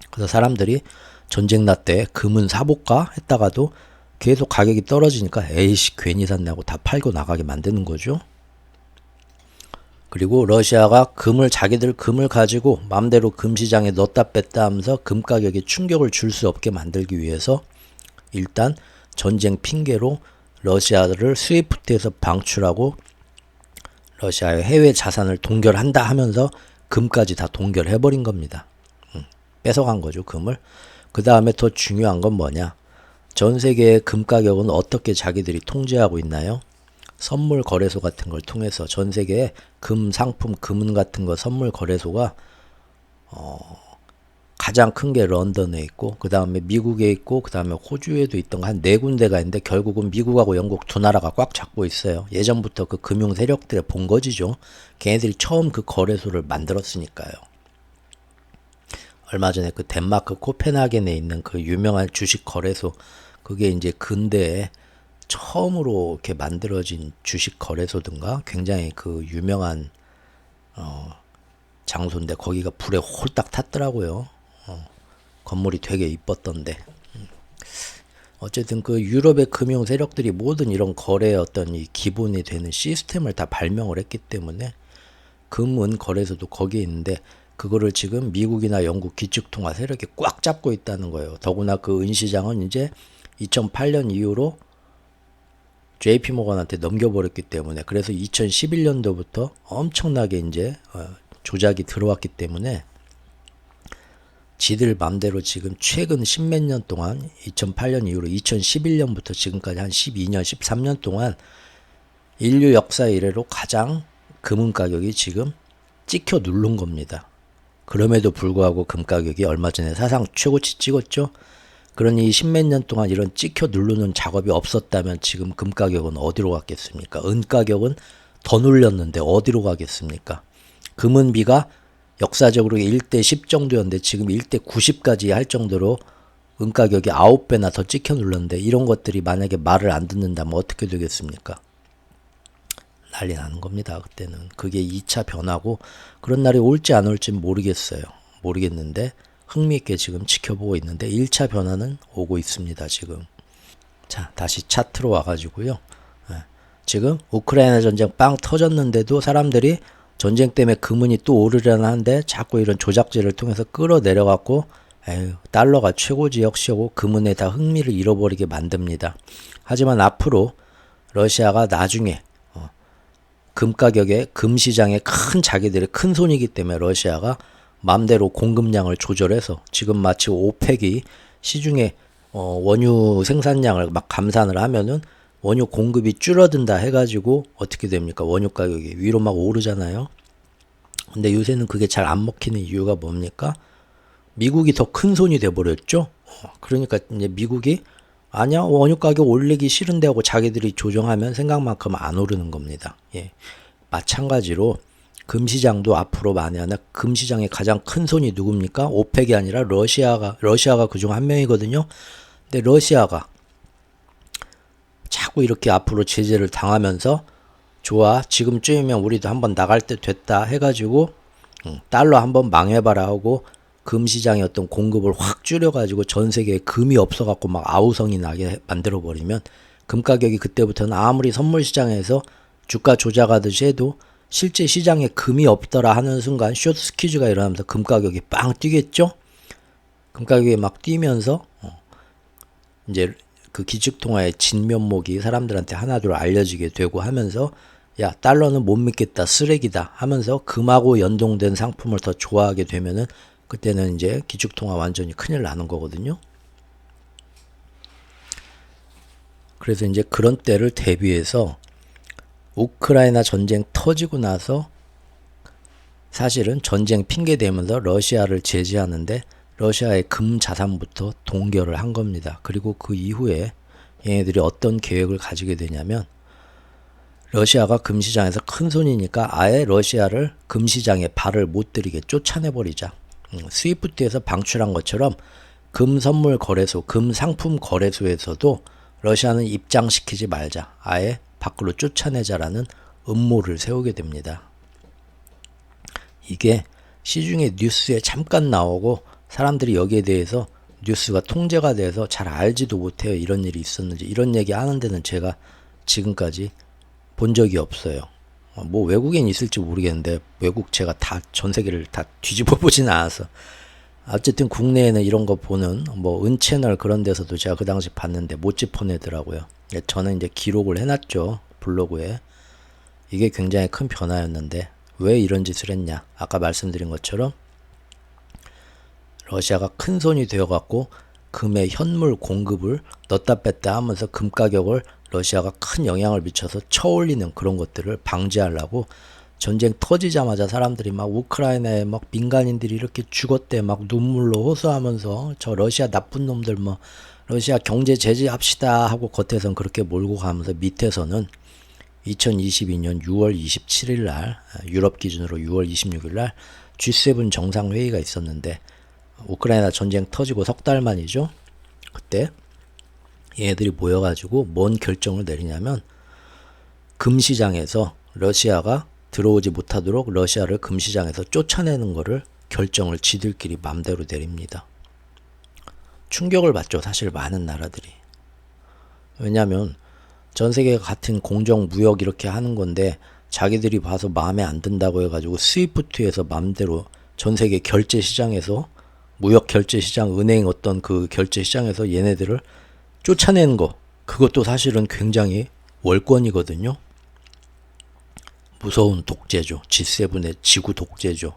그래서 사람들이 전쟁 날 때 금은 사볼까 했다가도 계속 가격이 떨어지니까 에이씨 괜히 샀냐고 다 팔고 나가게 만드는 거죠. 그리고 러시아가 자기들 금을 가지고 맘대로 금 시장에 넣었다 뺐다 하면서 금 가격에 충격을 줄 수 없게 만들기 위해서 일단 전쟁 핑계로 러시아를 스위프트에서 방출하고 러시아의 해외 자산을 동결한다 하면서 금까지 다 동결해버린 겁니다. 뺏어간 거죠, 금을. 그 다음에 더 중요한 건 뭐냐? 전 세계의 금 가격은 어떻게 자기들이 통제하고 있나요? 선물 거래소 같은 걸 통해서 전 세계에 금 상품, 금은 같은 거 선물 거래소가 가장 큰 게 런던에 있고 그 다음에 미국에 있고 그 다음에 호주에도 있던 거 한 4군데가 있는데 결국은 미국하고 영국 두 나라가 꽉 잡고 있어요. 예전부터 그 금융 세력들의 본거지죠. 걔네들이 처음 그 거래소를 만들었으니까요. 얼마 전에 그 덴마크 코펜하겐에 있는 그 유명한 주식 거래소 그게 이제 근대에 처음으로 이렇게 만들어진 주식 거래소든가 굉장히 그 유명한 장소인데 거기가 불에 홀딱 탔더라고요. 건물이 되게 이뻤던데. 어쨌든 그 유럽의 금융 세력들이 모든 이런 거래의 어떤 이 기본이 되는 시스템을 다 발명을 했기 때문에 금은 거래소도 거기에 있는데 그거를 지금 미국이나 영국 기축통화 세력이 꽉 잡고 있다는 거예요. 더구나 그 은시장은 이제 2008년 이후로 JP모건한테 넘겨버렸기 때문에 그래서 2011년도부터 엄청나게 이제 조작이 들어왔기 때문에 지들 맘대로 지금 최근 십몇 년 동안 2008년 이후로 2011년부터 지금까지 한 12년, 13년 동안 인류 역사 이래로 가장 금은 가격이 지금 찍혀 누른 겁니다. 그럼에도 불구하고 금 가격이 얼마 전에 사상 최고치 찍었죠. 그러니 10몇 년 동안 이런 찍혀 누르는 작업이 없었다면 지금 금 가격은 어디로 갔겠습니까? 은 가격은 더 눌렸는데 어디로 가겠습니까? 금은비가 역사적으로 1대 10 정도였는데 지금 1대 90까지 할 정도로 은 가격이 9배나 더 찍혀 눌렀는데 이런 것들이 만약에 말을 안 듣는다면 어떻게 되겠습니까? 난리 나는 겁니다. 그때는. 그게 2차 변화고 그런 날이 올지 안 올지 모르겠는데 흥미있게 지금 지켜보고 있는데 1차 변화는 오고 있습니다. 지금. 자, 다시 차트로 와가지고요. 지금 우크라이나 전쟁 빵 터졌는데도 사람들이 전쟁 때문에 금은이 또 오르려나 하는데 자꾸 이런 조작제를 통해서 끌어내려갖고 에휴, 달러가 최고지 역시 하고 금은에 다 흥미를 잃어버리게 만듭니다. 하지만 앞으로 러시아가 나중에 금 가격에 금 시장에 자기들의 큰 손이기 때문에 러시아가 맘대로 공급량을 조절해서 지금 마치 오펙이 시중에 원유 생산량을 막 감산을 하면은 원유 공급이 줄어든다 해가지고 어떻게 됩니까? 원유 가격이 위로 막 오르잖아요. 근데 요새는 그게 잘 안 먹히는 이유가 뭡니까? 미국이 더 큰 손이 돼버렸죠. 그러니까 이제 미국이 아니야 원유 가격 올리기 싫은데 하고 자기들이 조정하면 생각만큼 안 오르는 겁니다. 예. 마찬가지로 금시장도 앞으로 만약에 금시장의 가장 큰 손이 누굽니까? 오펙이 아니라 러시아가 그중 한 명이거든요. 근데 러시아가 자꾸 이렇게 앞으로 제재를 당하면서 좋아 지금쯤이면 우리도 한번 나갈 때 됐다 해가지고 달러 한번 망해봐라 하고 금시장의 어떤 공급을 확 줄여가지고 전 세계에 금이 없어갖고 막 아우성이 나게 만들어버리면 금 가격이 그때부터는 아무리 선물시장에서 주가 조작하듯이 해도 실제 시장에 금이 없더라 하는 순간 숏 스퀴즈가 일어나면서 금 가격이 빵 뛰겠죠? 금 가격이 막 뛰면서 이제 그 기축통화의 진면목이 사람들한테 하나둘 알려지게 되고 하면서 야 달러는 못 믿겠다 쓰레기다 하면서 금하고 연동된 상품을 더 좋아하게 되면은 그때는 이제 기축통화 완전히 큰일 나는 거거든요. 그래서 이제 그런 때를 대비해서 우크라이나 전쟁 터지고 나서 사실은 전쟁 핑계 대면서 러시아를 제재하는데 러시아의 금 자산부터 동결을 한 겁니다. 그리고 그 이후에 얘네들이 어떤 계획을 가지게 되냐면 러시아가 금시장에서 큰 손이니까 아예 러시아를 금시장에 발을 못 들이게 쫓아내버리자. 스위프트에서 방출한 것처럼 금 선물 거래소, 금 상품 거래소에서도 러시아는 입장시키지 말자. 아예 밖으로 쫓아내자라는 음모를 세우게 됩니다. 이게 시중에 뉴스에 잠깐 나오고 사람들이 여기에 대해서 뉴스가 통제가 돼서 잘 알지도 못해요. 이런 일이 있었는지. 이런 얘기 하는 데는 제가 지금까지 본 적이 없어요. 뭐 외국인 있을지 모르겠는데 외국 제가 다 전 세계를 다 뒤집어 보진 않아서 어쨌든 국내에는 이런 거 보는 뭐 은채널 그런 데서도 제가 그 당시 봤는데 못 짚어내더라고요. 저는 이제 기록을 해놨죠. 블로그에. 이게 굉장히 큰 변화였는데 왜 이런 짓을 했냐. 아까 말씀드린 것처럼 러시아가 큰 손이 되어갖고 금의 현물 공급을 넣다 뺐다 하면서 금 가격을 러시아가 큰 영향을 미쳐서 쳐올리는 그런 것들을 방지하려고 전쟁 터지자마자 사람들이 막 우크라이나에 막 민간인들이 이렇게 죽었대 막 눈물로 호소하면서 저 러시아 나쁜 놈들 뭐 러시아 경제 제재합시다 하고 겉에선 그렇게 몰고 가면서 밑에서는 2022년 6월 27일 날 유럽 기준으로 6월 26일 날 G7 정상회의가 있었는데 우크라이나 전쟁 터지고 석 달 만이죠. 그때 얘네들이 모여가지고 뭔 결정을 내리냐면 금시장에서 러시아가 들어오지 못하도록 러시아를 금시장에서 쫓아내는 거를 결정을 지들끼리 맘대로 내립니다. 충격을 받죠. 사실 많은 나라들이. 왜냐하면 전 세계가 같은 공정 무역 이렇게 하는 건데 자기들이 봐서 마음에 안 든다고 해가지고 스위프트에서 맘대로 전 세계 결제 시장에서 무역 결제 시장, 은행 어떤 그 결제 시장에서 얘네들을 쫓아내는 거 그것도 사실은 굉장히 월권이거든요. 무서운 독재죠. G7의 지구 독재죠.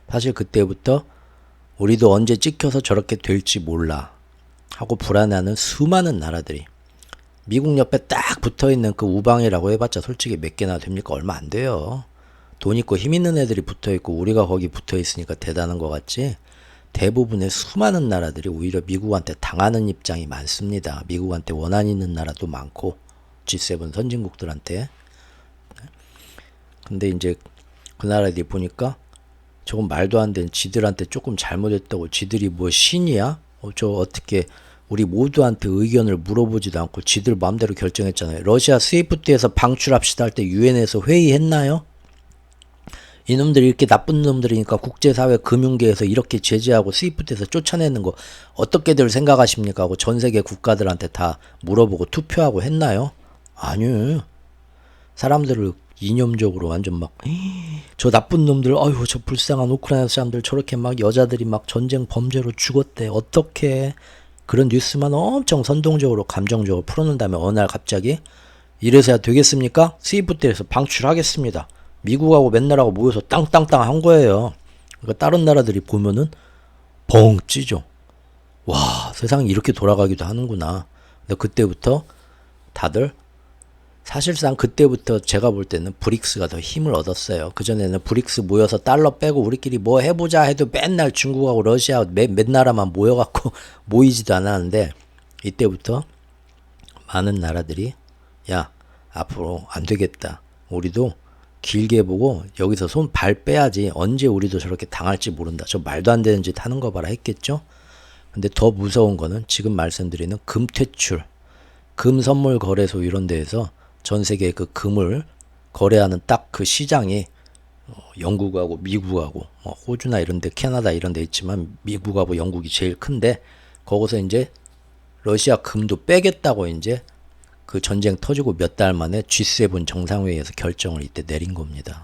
사실 그때부터 우리도 언제 찍혀서 저렇게 될지 몰라 하고 불안해하는 수많은 나라들이 미국 옆에 딱 붙어있는 그 우방이라고 해봤자 솔직히 몇 개나 됩니까? 얼마 안 돼요. 돈 있고 힘 있는 애들이 붙어있고 우리가 거기 붙어있으니까 대단한 것 같지 대부분의 수많은 나라들이 오히려 미국한테 당하는 입장이 많습니다. 미국한테 원한 있는 나라도 많고 G7 선진국들한테. 근데 이제 그 나라들이 보니까 조금 말도 안 되는 지들한테 조금 잘못했다고 지들이 뭐 신이야? 저 어떻게 우리 모두한테 의견을 물어보지도 않고 지들 마음대로 결정했잖아요. 러시아 스위프트에서 방출합시다 할 때 유엔에서 회의했나요? 이놈들이 이렇게 나쁜 놈들이니까 국제사회 금융계에서 이렇게 제재하고 스위프트에서 쫓아내는 거 어떻게들 생각하십니까? 하고 전 세계 국가들한테 다 물어보고 투표하고 했나요? 아니요. 사람들을 이념적으로 완전 막 저 나쁜 놈들, 어휴 저 불쌍한 우크라이나 사람들 저렇게 막 여자들이 막 전쟁 범죄로 죽었대. 어떻게 그런 뉴스만 엄청 선동적으로 감정적으로 풀어놓은 다음에 어느 날 갑자기 이래서야 되겠습니까? 스위프트에서 방출하겠습니다. 미국하고 맨날하고 모여서 땅땅땅 한 거예요. 그러니까 다른 나라들이 보면은 벙 찌죠. 와, 세상이 이렇게 돌아가기도 하는구나. 근데 그때부터 다들 사실상 그때부터 제가 볼 때는 브릭스가 더 힘을 얻었어요. 그전에는 브릭스 모여서 달러 빼고 우리끼리 뭐 해보자 해도 맨날 중국하고 러시아 몇 나라만 모여갖고 모이지도 않았는데 이때부터 많은 나라들이 야, 앞으로 안 되겠다. 우리도 길게 보고 여기서 손 발 빼야지. 언제 우리도 저렇게 당할지 모른다. 저 말도 안 되는 짓 하는 거 봐라 했겠죠. 근데 더 무서운 거는 지금 말씀드리는 금 퇴출, 금 선물 거래소 이런 데에서 전 세계 그 금을 거래하는 딱 그 시장이 영국하고 미국하고 호주나 이런 데 캐나다 이런 데 있지만 미국하고 영국이 제일 큰데 거기서 이제 러시아 금도 빼겠다고 이제 그 전쟁 터지고 몇 달 만에 G7 정상회의에서 결정을 이때 내린 겁니다.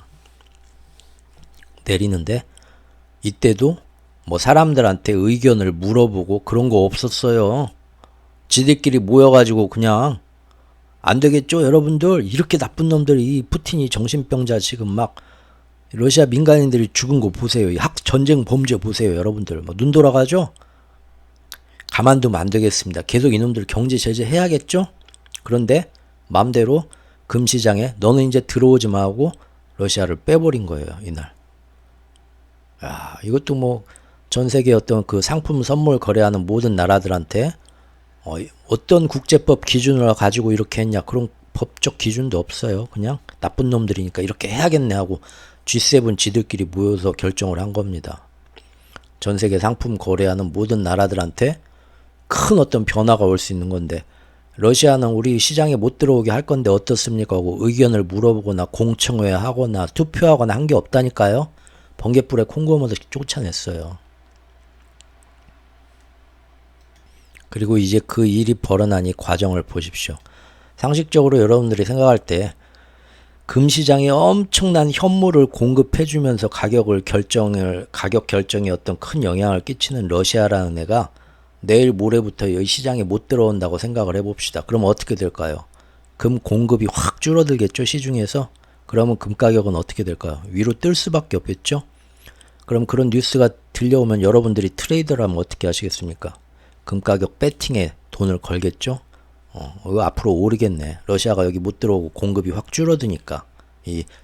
내리는데 이때도 뭐 사람들한테 의견을 물어보고 그런 거 없었어요. 지들끼리 모여가지고 그냥 안 되겠죠 여러분들, 이렇게 나쁜 놈들이 푸틴이 정신병자 지금 막 러시아 민간인들이 죽은 거 보세요. 전쟁 범죄 보세요 여러분들. 뭐 눈 돌아가죠? 가만두면 안 되겠습니다. 계속 이놈들 경제 제재 해야겠죠? 그런데 맘대로 금시장에 너는 이제 들어오지 마 하고 러시아를 빼버린 거예요 이날. 야, 이것도 뭐 전 세계 어떤 그 상품 선물 거래하는 모든 나라들한테 어떤 국제법 기준을 가지고 이렇게 했냐, 그런 법적 기준도 없어요. 그냥 나쁜 놈들이니까 이렇게 해야겠네 하고 G7 지들끼리 모여서 결정을 한 겁니다. 전 세계 상품 거래하는 모든 나라들한테 큰 어떤 변화가 올 수 있는 건데 러시아는 우리 시장에 못 들어오게 할 건데 어떻습니까 하고 의견을 물어보거나 공청회 하거나 투표하거나 한 게 없다니까요. 번개불에 콩고모도 쫓아냈어요. 그리고 이제 그 일이 벌어난 이 과정을 보십시오. 상식적으로 여러분들이 생각할 때 금시장에 엄청난 현물을 공급해주면서 가격 결정에 어떤 큰 영향을 끼치는 러시아라는 애가 내일 모레부터 이 시장에 못 들어온다고 생각을 해봅시다. 그럼 어떻게 될까요? 금 공급이 확 줄어들겠죠, 시중에서? 그러면 금 가격은 어떻게 될까요? 위로 뜰 수밖에 없겠죠? 그럼 그런 뉴스가 들려오면 여러분들이 트레이더라면 어떻게 하시겠습니까? 금 가격 배팅에 돈을 걸겠죠? 이거 앞으로 오르겠네. 러시아가 여기 못 들어오고 공급이 확 줄어드니까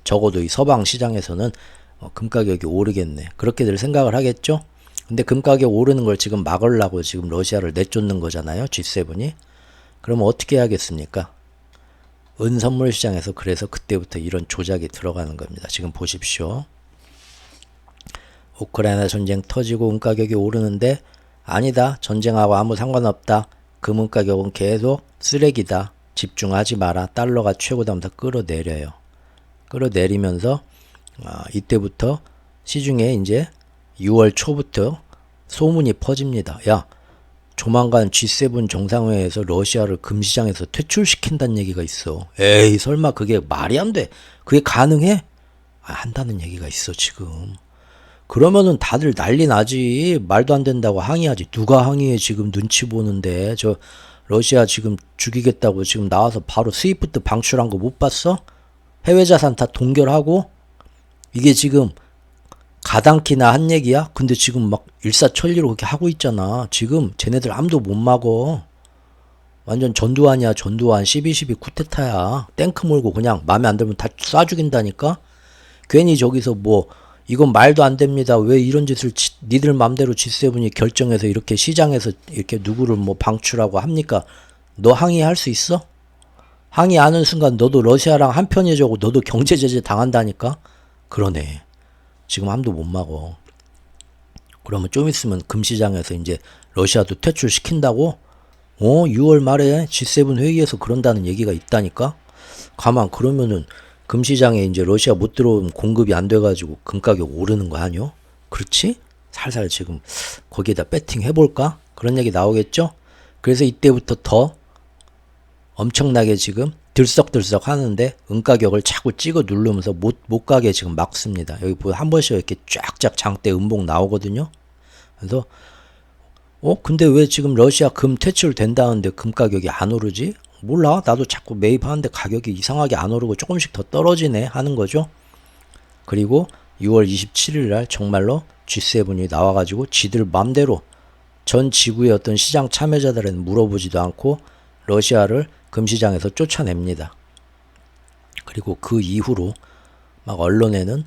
적어도 이 서방 시장에서는 금 가격이 오르겠네. 그렇게들 생각을 하겠죠? 근데 금 가격 오르는 걸 지금 막으려고 지금 러시아를 내쫓는 거잖아요, G7이. 그러면 어떻게 해야겠습니까? 은 선물 시장에서 그래서 그때부터 이런 조작이 들어가는 겁니다. 지금 보십시오. 우크라이나 전쟁 터지고 은 가격이 오르는데 아니다. 전쟁하고 아무 상관없다. 금은 가격은 계속 쓰레기다. 집중하지 마라. 달러가 최고다 하면서 끌어내려요. 끌어내리면서 이때부터 시중에 이제 6월 초부터 소문이 퍼집니다. 야, 조만간 G7 정상회의에서 러시아를 금시장에서 퇴출시킨다는 얘기가 있어. 에이, 설마 그게 말이 안 돼. 그게 가능해? 한다는 얘기가 있어 지금. 그러면은 다들 난리 나지. 말도 안 된다고 항의하지. 누가 항의해 지금 눈치 보는데. 저 러시아 지금 죽이겠다고 지금 나와서 바로 스위프트 방출한 거 못 봤어? 해외 자산 다 동결하고? 이게 지금 가당키나 한 얘기야? 근데 지금 막 일사천리로 그렇게 하고 있잖아. 지금 쟤네들 아무도 못 막어. 완전 전두환이야. 전두환 12.12 쿠데타야. 탱크 몰고 그냥 맘에 안 들면 다 쏴 죽인다니까? 괜히 저기서 뭐 이건 말도 안 됩니다. 왜 이런 짓을 니들 맘대로 G7이 결정해서 이렇게 시장에서 이렇게 누구를 뭐 방출하고 합니까? 너 항의할 수 있어? 항의하는 순간 너도 러시아랑 한편이자고 너도 경제 제재 당한다니까? 그러네. 지금 함도 못 막어. 그러면 좀 있으면 금시장에서 이제 러시아도 퇴출시킨다고? 6월 말에 G7 회의에서 그런다는 얘기가 있다니까? 가만 그러면은 금시장에 이제 러시아 못 들어오면 공급이 안 돼가지고 금 가격 오르는 거 아니요? 그렇지? 살살 지금 거기에다 배팅 해볼까? 그런 얘기 나오겠죠? 그래서 이때부터 더 엄청나게 지금 들썩들썩 하는데 은가격을 자꾸 찍어 누르면서 못 가게 지금 막습니다. 여기 보면 한 번씩 이렇게 쫙쫙 장대 음봉 나오거든요. 그래서 근데 왜 지금 러시아 금 퇴출된다는데 금 가격이 안 오르지? 몰라. 나도 자꾸 매입하는데 가격이 이상하게 안 오르고 조금씩 더 떨어지네 하는 거죠. 그리고 6월 27일 날 정말로 G7이 나와가지고 지들 맘대로 전 지구의 어떤 시장 참여자들은 물어보지도 않고 러시아를 금시장에서 쫓아냅니다. 그리고 그 이후로 막 언론에는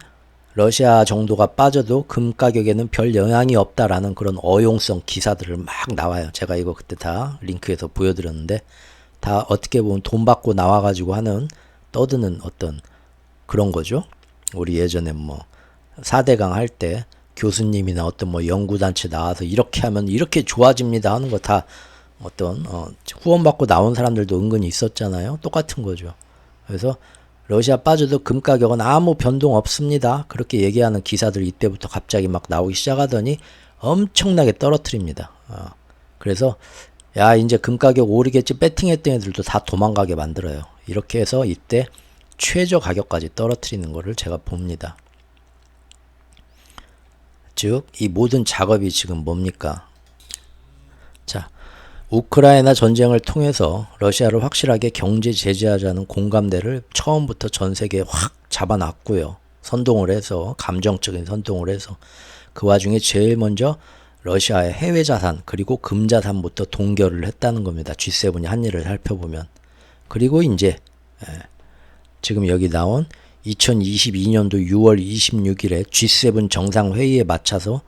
러시아 정도가 빠져도 금 가격에는 별 영향이 없다라는 그런 어용성 기사들을 막 나와요. 제가 이거 그때 다 링크에서 보여드렸는데 다 어떻게 보면 돈 받고 나와가지고 하는 떠드는 어떤 그런 거죠. 우리 예전에 뭐 4대강 할 때 교수님이나 어떤 뭐 연구단체 나와서 이렇게 하면 이렇게 좋아집니다 하는 거 다 어떤 후원받고 나온 사람들도 은근히 있었잖아요. 똑같은 거죠. 그래서 러시아 빠져도 금 가격은 아무 변동 없습니다. 그렇게 얘기하는 기사들 이때부터 갑자기 막 나오기 시작하더니 엄청나게 떨어뜨립니다. 그래서 야 이제 금 가격 오르겠지 배팅했던 애들도 다 도망가게 만들어요. 이렇게 해서 이때 최저 가격까지 떨어뜨리는 거를 제가 봅니다. 즉 이 모든 작업이 지금 뭡니까? 자, 우크라이나 전쟁을 통해서 러시아를 확실하게 경제 제재하자는 공감대를 처음부터 전 세계에 확 잡아놨고요. 선동을 해서 감정적인 선동을 해서 그 와중에 제일 먼저 러시아의 해외 자산 그리고 금자산부터 동결을 했다는 겁니다. G7이 한 일을 살펴보면. 그리고 이제 지금 여기 나온 2022년도 6월 26일에 G7 정상회의에 맞춰서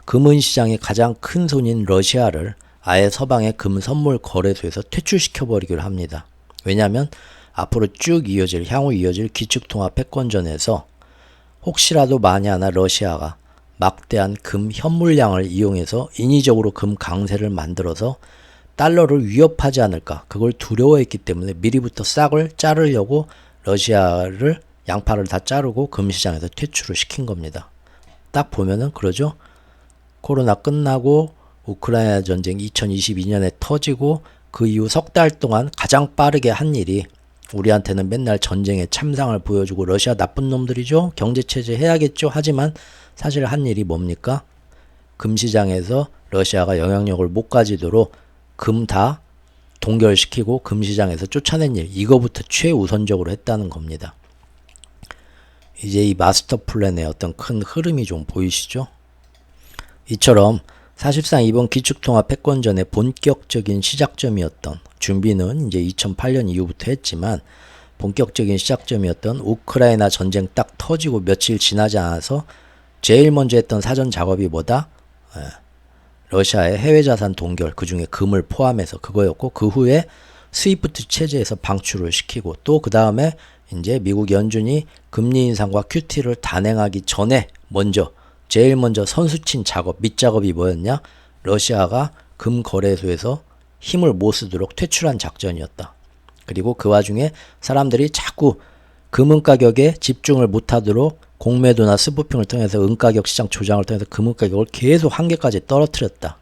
금은시장의 가장 큰 손인 러시아를 아예 서방의 금 선물 거래소에서 퇴출시켜버리기로 합니다. 왜냐하면 앞으로 쭉 향후 이어질 기축통화 패권전에서 혹시라도 만에 하나 러시아가 막대한 금 현물량을 이용해서 인위적으로 금 강세를 만들어서 달러를 위협하지 않을까 그걸 두려워했기 때문에 미리부터 싹을 자르려고 러시아를 양파를 다 자르고 금시장에서 퇴출을 시킨 겁니다. 딱 보면은 그러죠. 코로나 끝나고 우크라이나 전쟁 2022년에 터지고 그 이후 석 달 동안 가장 빠르게 한 일이 우리한테는 맨날 전쟁의 참상을 보여주고 러시아 나쁜 놈들이죠. 경제체제 해야겠죠. 하지만 사실 한 일이 뭡니까? 금시장에서 러시아가 영향력을 못 가지도록 금 다 동결시키고 금시장에서 쫓아낸 일. 이거부터 최우선적으로 했다는 겁니다. 이제 이 마스터 플랜의 어떤 큰 흐름이 좀 보이시죠? 이처럼 사실상 이번 기축통화 패권전의 본격적인 시작점이었던 준비는 이제 2008년 이후부터 했지만 본격적인 시작점이었던 우크라이나 전쟁 딱 터지고 며칠 지나지 않아서 제일 먼저 했던 사전 작업이 뭐다? 러시아의 해외 자산 동결, 그 중에 금을 포함해서 그거였고 그 후에 스위프트 체제에서 방출을 시키고 또 그 다음에 이제 미국 연준이 금리 인상과 QT를 단행하기 전에 제일 먼저 선수친 작업, 밑작업이 뭐였냐? 러시아가 금 거래소에서 힘을 못 쓰도록 퇴출한 작전이었다. 그리고 그 와중에 사람들이 자꾸 금은 가격에 집중을 못하도록 공매도나 스푸핑을 통해서 은가격 시장 조장을 통해서 금은 가격을 계속 한계까지 떨어뜨렸다.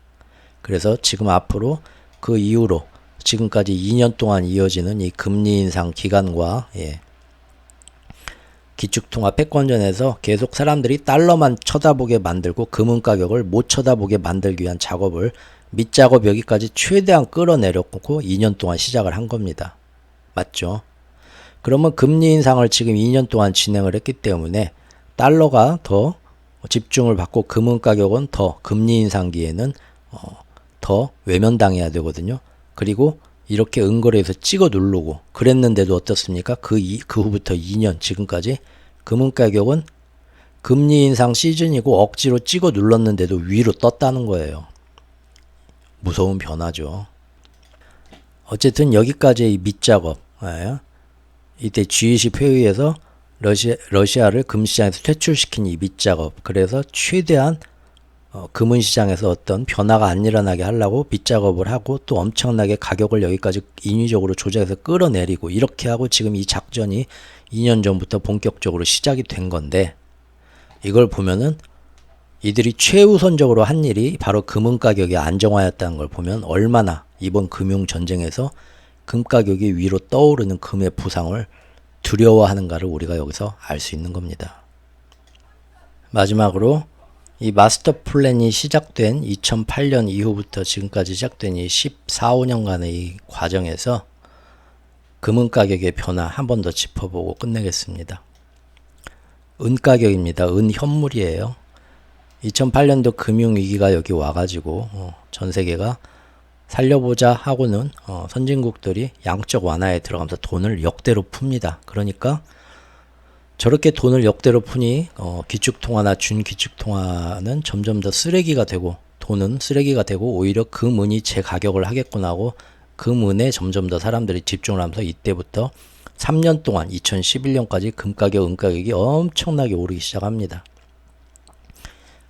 그래서 지금 앞으로 그 이후로 지금까지 2년 동안 이어지는 이 금리 인상 기간과 기축통화 패권전에서 계속 사람들이 달러만 쳐다보게 만들고 금은 가격을 못 쳐다보게 만들기 위한 작업을 밑작업 여기까지 최대한 끌어내렸고 2년 동안 시작을 한 겁니다. 맞죠? 그러면 금리 인상을 지금 2년 동안 진행을 했기 때문에 달러가 더 집중을 받고 금은 가격은 더 금리 인상기에는 더 외면당해야 되거든요. 그리고 이렇게 은거래에서 찍어 누르고 그랬는데도 어떻습니까? 그 후부터 2년 지금까지 금은 가격은 금리 인상 시즌이고 억지로 찍어 눌렀는데도 위로 떴다는 거예요. 무서운 변화죠. 어쨌든 여기까지의 이 밑작업. 이때 G20 회의에서 러시아를 금시장에서 퇴출시킨 이 밑작업. 그래서 최대한 금은시장에서 어떤 변화가 안 일어나게 하려고 밑작업을 하고 또 엄청나게 가격을 여기까지 인위적으로 조작해서 끌어내리고 이렇게 하고 지금 이 작전이 2년 전부터 본격적으로 시작이 된 건데, 이걸 보면은 이들이 최우선적으로 한 일이 바로 금은 가격이 안정화였다는 걸 보면 얼마나 이번 금융전쟁에서 금 가격이 위로 떠오르는 금의 부상을 두려워하는가를 우리가 여기서 알 수 있는 겁니다. 마지막으로 이 마스터 플랜이 시작된 2008년 이후부터 지금까지 시작된 이 14, 15년간의 이 과정에서 금은 가격의 변화 한 번 더 짚어보고 끝내겠습니다. 은 가격입니다. 은 현물이에요. 2008년도 금융위기가 여기 와가지고 전 세계가 살려보자 하고는 선진국들이 양적 완화에 들어가면서 돈을 역대로 풉니다. 그러니까 저렇게 돈을 역대로 푸니 기축통화나 준기축통화는 점점 더 쓰레기가 되고, 돈은 쓰레기가 되고 오히려 금은이 제 가격을 하겠구나 하고 금은에 점점 더 사람들이 집중을 하면서 이때부터 3년 동안 2011년까지 금가격, 은가격이 엄청나게 오르기 시작합니다.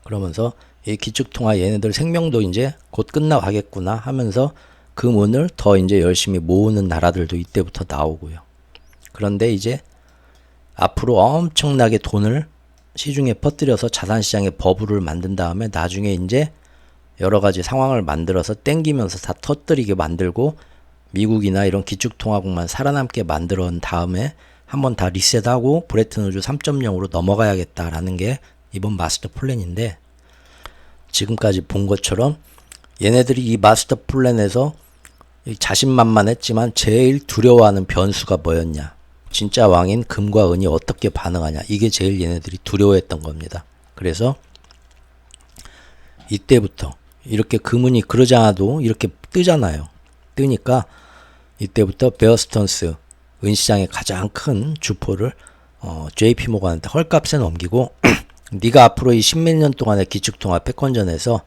그러면서 이 기축통화 얘네들 생명도 이제 곧 끝나가겠구나 하면서 금은을 더 이제 열심히 모으는 나라들도 이때부터 나오고요. 그런데 이제 앞으로 엄청나게 돈을 시중에 퍼뜨려서 자산시장에 버블을 만든 다음에 나중에 이제 여러 가지 상황을 만들어서 땡기면서 다 터뜨리게 만들고 미국이나 이런 기축통화국만 살아남게 만들어 온 다음에 한번 다 리셋하고 브레튼우즈 3.0으로 넘어가야겠다라는 게 이번 마스터 플랜인데, 지금까지 본 것처럼 얘네들이 이 마스터 플랜에서 자신만만했지만 제일 두려워하는 변수가 뭐였냐, 진짜 왕인 금과 은이 어떻게 반응하냐, 이게 제일 얘네들이 두려워했던 겁니다. 그래서 이때부터 이렇게 금은이 그러지 않아도 이렇게 뜨잖아요. 뜨니까 이때부터 베어 스턴스 은시장의 가장 큰 주포를 JP 모건한테 헐값에 넘기고 네가 앞으로 이 십몇 년 동안의 기축통화 패권전에서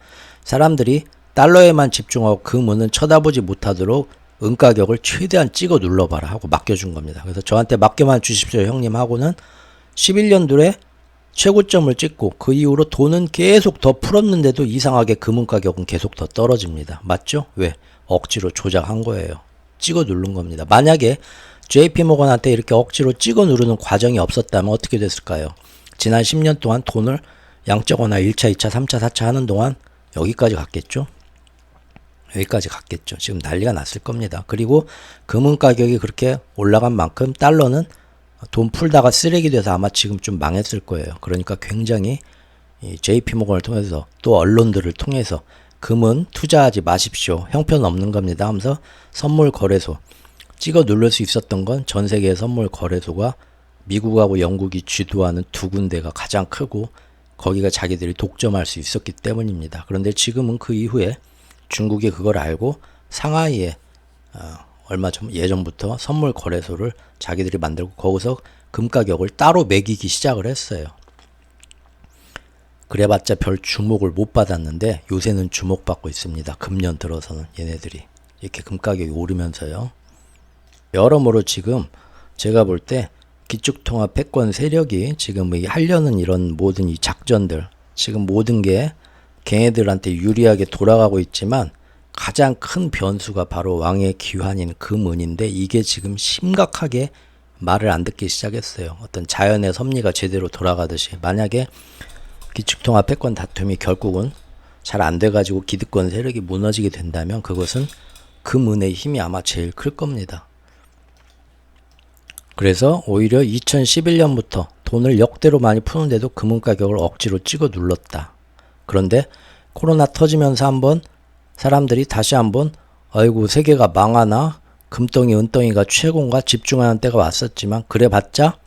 사람들이 달러에만 집중하고 금은은 쳐다보지 못하도록 은 가격을 최대한 찍어 눌러봐라 하고 맡겨준 겁니다. 그래서 저한테 맡겨만 주십시오 형님 하고는 11년도에 최고점을 찍고 그 이후로 돈은 계속 더 풀었는데도 이상하게 금은 가격은 계속 더 떨어집니다. 맞죠? 왜? 억지로 조작한 거예요. 찍어 누른 겁니다. 만약에 JP모건한테 이렇게 억지로 찍어 누르는 과정이 없었다면 어떻게 됐을까요? 지난 10년 동안 돈을 양적 완화 1차, 2차, 3차, 4차 하는 동안 여기까지 갔겠죠? 여기까지 갔겠죠. 지금 난리가 났을 겁니다. 그리고 금은 가격이 그렇게 올라간 만큼 달러는 돈 풀다가 쓰레기 돼서 아마 지금 좀 망했을 거예요. 그러니까 굉장히 이 JP모건을 통해서 또 언론들을 통해서 금은 투자하지 마십시오. 형편 없는 겁니다 하면서 선물 거래소 찍어 누를 수 있었던 건 전 세계의 선물 거래소가 미국하고 영국이 주도하는 두 군데가 가장 크고 거기가 자기들이 독점할 수 있었기 때문입니다. 그런데 지금은 그 이후에 중국이 그걸 알고 상하이에 얼마 전 예전부터 선물 거래소를 자기들이 만들고 거기서 금 가격을 따로 매기기 시작을 했어요. 그래봤자 별 주목을 못 받았는데 요새는 주목받고 있습니다. 금년 들어서는 얘네들이 이렇게 금 가격이 오르면서요. 여러모로 지금 제가 볼 때 기축통화 패권 세력이 지금 하려는 이런 모든 이 작전들, 지금 모든 게 걔네들한테 유리하게 돌아가고 있지만 가장 큰 변수가 바로 왕의 기환인 금은인데 이게 지금 심각하게 말을 안 듣기 시작했어요. 어떤 자연의 섭리가 제대로 돌아가듯이 만약에 기축통화 패권 다툼이 결국은 잘 안 돼가지고 기득권 세력이 무너지게 된다면 그것은 금은의 힘이 아마 제일 클 겁니다. 그래서 오히려 2011년부터 돈을 역대로 많이 푸는데도 금은 가격을 억지로 찍어 눌렀다. 그런데 코로나 터지면서 한번 사람들이 다시 한번 아이고 세계가 망하나 금덩이 은덩이가 최고인가 집중하는 때가 왔었지만 그래봤자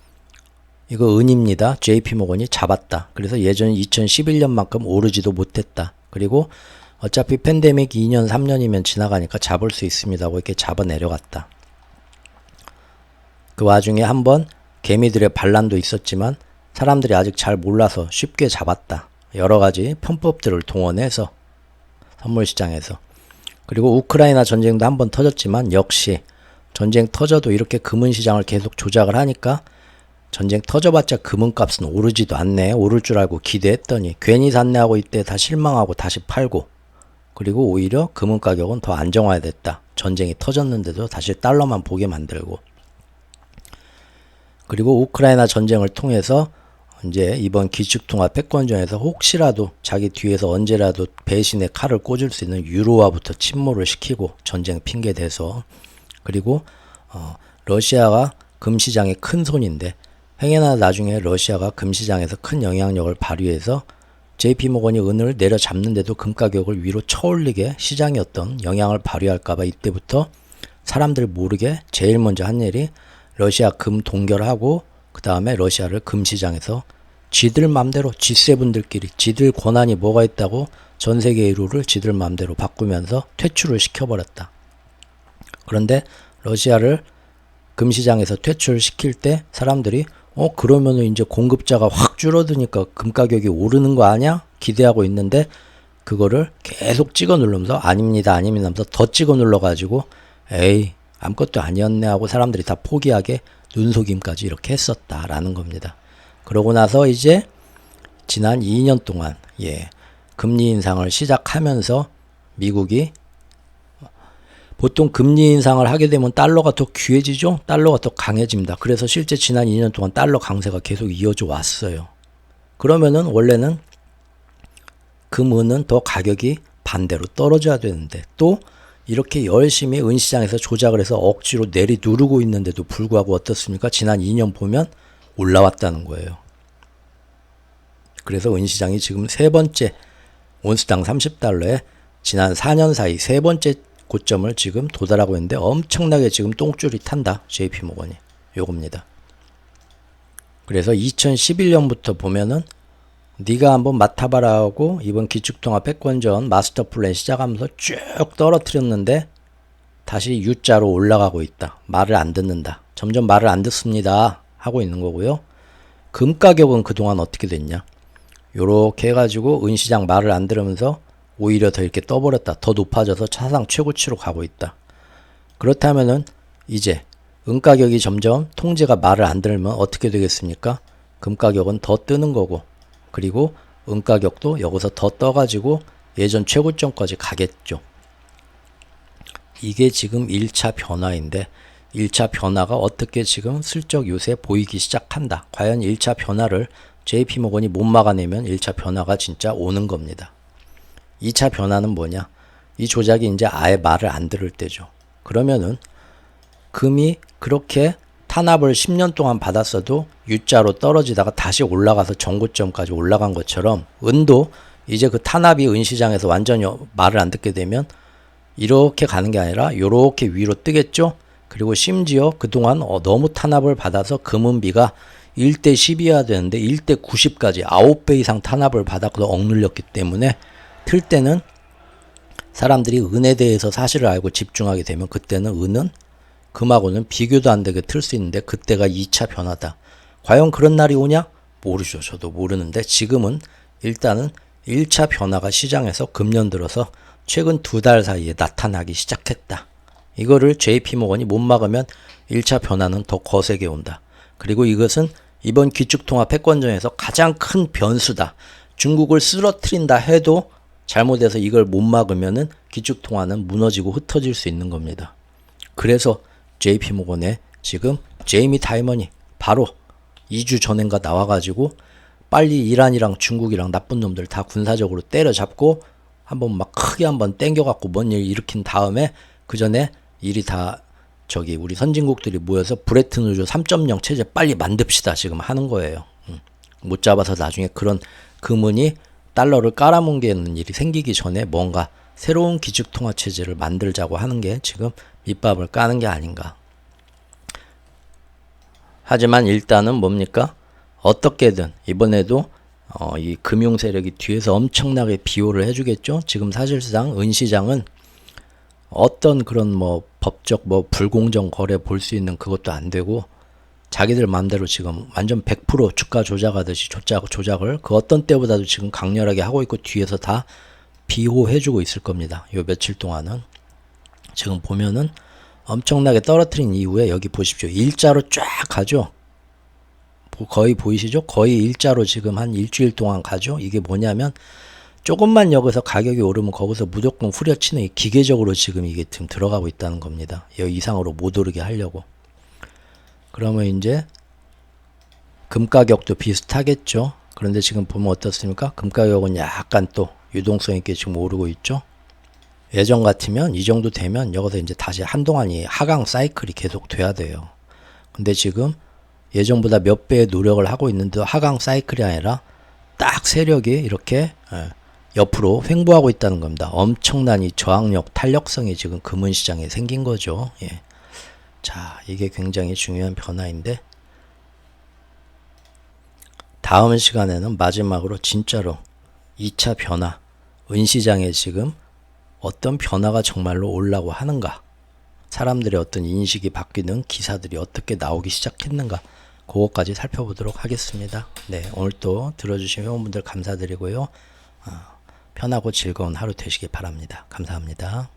이거 은입니다. JP모건이 잡았다. 그래서 예전 2011년만큼 오르지도 못했다. 그리고 어차피 팬데믹 2년 3년이면 지나가니까 잡을 수 있습니다 하고 이렇게 잡아 내려갔다. 그 와중에 한번 개미들의 반란도 있었지만 사람들이 아직 잘 몰라서 쉽게 잡았다. 여러 가지 편법들을 동원해서 선물 시장에서. 그리고 우크라이나 전쟁도 한번 터졌지만 역시 전쟁 터져도 이렇게 금은 시장을 계속 조작을 하니까 전쟁 터져봤자 금은값은 오르지도 않네. 오를 줄 알고 기대했더니 괜히 샀네 하고 이때 다 실망하고 다시 팔고, 그리고 오히려 금은 가격은 더 안정화됐다. 전쟁이 터졌는데도 다시 달러만 보게 만들고. 그리고 우크라이나 전쟁을 통해서 이제 이번 기축통화 패권전에서 혹시라도 자기 뒤에서 언제라도 배신의 칼을 꽂을 수 있는 유로화부터 침몰을 시키고 전쟁 핑계 대서. 그리고 러시아가 금시장의 큰 손인데 행여나 나중에 러시아가 금시장에서 큰 영향력을 발휘해서 JP모건이 은을 내려잡는데도 금 가격을 위로 쳐올리게 시장이 어떤 영향을 발휘할까봐 이때부터 사람들 모르게 제일 먼저 한 일이 러시아 금 동결하고 그 다음에 러시아를 금시장에서 지들 맘대로 G7들끼리 지들 권한이 뭐가 있다고 전 세계 1호를 지들 맘대로 바꾸면서 퇴출을 시켜버렸다. 그런데 러시아를 금시장에서 퇴출시킬 때 사람들이 그러면은 이제 공급자가 확 줄어드니까 금 가격이 오르는 거 아니야? 기대하고 있는데 그거를 계속 찍어 누르면서 아닙니다 하면서 더 찍어 눌러가지고 에이 아무것도 아니었네 하고 사람들이 다 포기하게 눈속임까지 이렇게 했었다라는 겁니다. 그러고 나서 이제 지난 2년 동안 금리 인상을 시작하면서 미국이 보통 금리 인상을 하게 되면 달러가 더 귀해지죠? 달러가 더 강해집니다. 그래서 실제 지난 2년 동안 달러 강세가 계속 이어져 왔어요. 그러면은 원래는 금은은 더 가격이 반대로 떨어져야 되는데 또 이렇게 열심히 은시장에서 조작을 해서 억지로 내리 누르고 있는데도 불구하고 어떻습니까? 지난 2년 보면 올라왔다는 거예요. 그래서 은시장이 지금 세 번째 온스당 30달러에 지난 4년 사이 세 번째 고점을 지금 도달하고 있는데 엄청나게 지금 똥줄이 탄다. JP모건이. 요겁니다. 그래서 2011년부터 보면은 네가 한번 맡아봐라 하고 이번 기축통화 패권전 마스터 플랜 시작하면서 쭉 떨어뜨렸는데 다시 U자로 올라가고 있다. 말을 안 듣는다. 점점 말을 안 듣습니다. 하고 있는 거고요. 금 가격은 그동안 어떻게 됐냐. 요렇게 해가지고 은시장 말을 안 들으면서 오히려 더 이렇게 떠버렸다. 더 높아져서 사상 최고치로 가고 있다. 그렇다면은 이제 은 가격이 점점 통제가 말을 안 들으면 어떻게 되겠습니까? 금 가격은 더 뜨는 거고, 그리고 은 가격도 여기서 더 떠가지고 예전 최고점까지 가겠죠. 이게 지금 1차 변화인데 1차 변화가 어떻게 지금 슬쩍 요새 보이기 시작한다. 과연 1차 변화를 JP모건이 못 막아내면 1차 변화가 진짜 오는 겁니다. 2차 변화는 뭐냐? 이 조작이 이제 아예 말을 안 들을 때죠. 그러면은 금이 그렇게 탄압을 10년 동안 받았어도 U자로 떨어지다가 다시 올라가서 전고점까지 올라간 것처럼 은도 이제 그 탄압이 은시장에서 완전히 말을 안 듣게 되면 이렇게 가는 게 아니라 이렇게 위로 뜨겠죠? 그리고 심지어 그동안 너무 탄압을 받아서 금은비가 1대 10이어야 되는데 1대 90까지 9배 이상 탄압을 받아서 억눌렸기 때문에 틀 때는 사람들이 은에 대해서 사실을 알고 집중하게 되면 그때는 은은 금하고는 비교도 안 되게 틀 수 있는데 그때가 2차 변화다. 과연 그런 날이 오냐? 모르죠. 저도 모르는데 지금은 일단은 1차 변화가 시장에서 금년 들어서 최근 2달 사이에 나타나기 시작했다. 이거를 JP모건이 못 막으면 1차 변화는 더 거세게 온다. 그리고 이것은 이번 기축통화 패권전에서 가장 큰 변수다. 중국을 쓰러뜨린다 해도 잘못해서 이걸 못 막으면은 기축통화는 무너지고 흩어질 수 있는 겁니다. 그래서 JP모건에 지금 제이미 다이먼이 바로 2주 전인가 나와가지고 빨리 이란이랑 중국이랑 나쁜 놈들 다 군사적으로 때려잡고 한번 막 크게 한번 땡겨갖고 뭔 일 일으킨 다음에 그 전에 일이 다 우리 선진국들이 모여서 브레튼 우드 3.0 체제 빨리 만듭시다 지금 하는 거예요. 못 잡아서 나중에 그런 금은이 달러를 깔아뭉개는 일이 생기기 전에 뭔가 새로운 기축통화 체제를 만들자고 하는 게 지금 밑밥을 까는 게 아닌가. 하지만 일단은 뭡니까? 어떻게든 이번에도 이 금융 세력이 뒤에서 엄청나게 비호를 해주겠죠. 지금 사실상 은시장은 어떤 그런 법적 불공정 거래 볼 수 있는 그것도 안 되고 자기들 마음대로 지금 완전 100% 주가 조작하듯이 조작을 그 어떤 때보다도 지금 강렬하게 하고 있고 뒤에서 다 비호해주고 있을 겁니다. 요 며칠 동안은 지금 보면은 엄청나게 떨어뜨린 이후에 여기 보십시오. 일자로 쫙 가죠. 거의 보이시죠? 거의 일자로 지금 한 일주일 동안 가죠. 이게 뭐냐면 조금만 여기서 가격이 오르면 거기서 무조건 후려치는 기계적으로 지금 이게 지금 들어가고 있다는 겁니다. 여기 이상으로 못 오르게 하려고. 그러면 이제 금 가격도 비슷하겠죠. 그런데 지금 보면 어떻습니까? 금 가격은 약간 또 유동성 있게 지금 오르고 있죠. 예전 같으면 이 정도 되면 여기서 이제 다시 한동안 이 하강 사이클이 계속 돼야 돼요. 근데 지금 예전보다 몇 배의 노력을 하고 있는데 하강 사이클이 아니라 딱 세력이 이렇게 옆으로 횡보하고 있다는 겁니다. 엄청난 이 저항력, 탄력성이 지금 금은시장에 생긴 거죠. 예. 자, 이게 굉장히 중요한 변화인데 다음 시간에는 마지막으로 진짜로 2차 변화, 은시장에 지금 어떤 변화가 정말로 오려고 하는가, 사람들의 어떤 인식이 바뀌는 기사들이 어떻게 나오기 시작했는가, 그것까지 살펴보도록 하겠습니다. 네, 오늘 또 들어주신 회원분들 감사드리고요. 편하고 즐거운 하루 되시길 바랍니다. 감사합니다.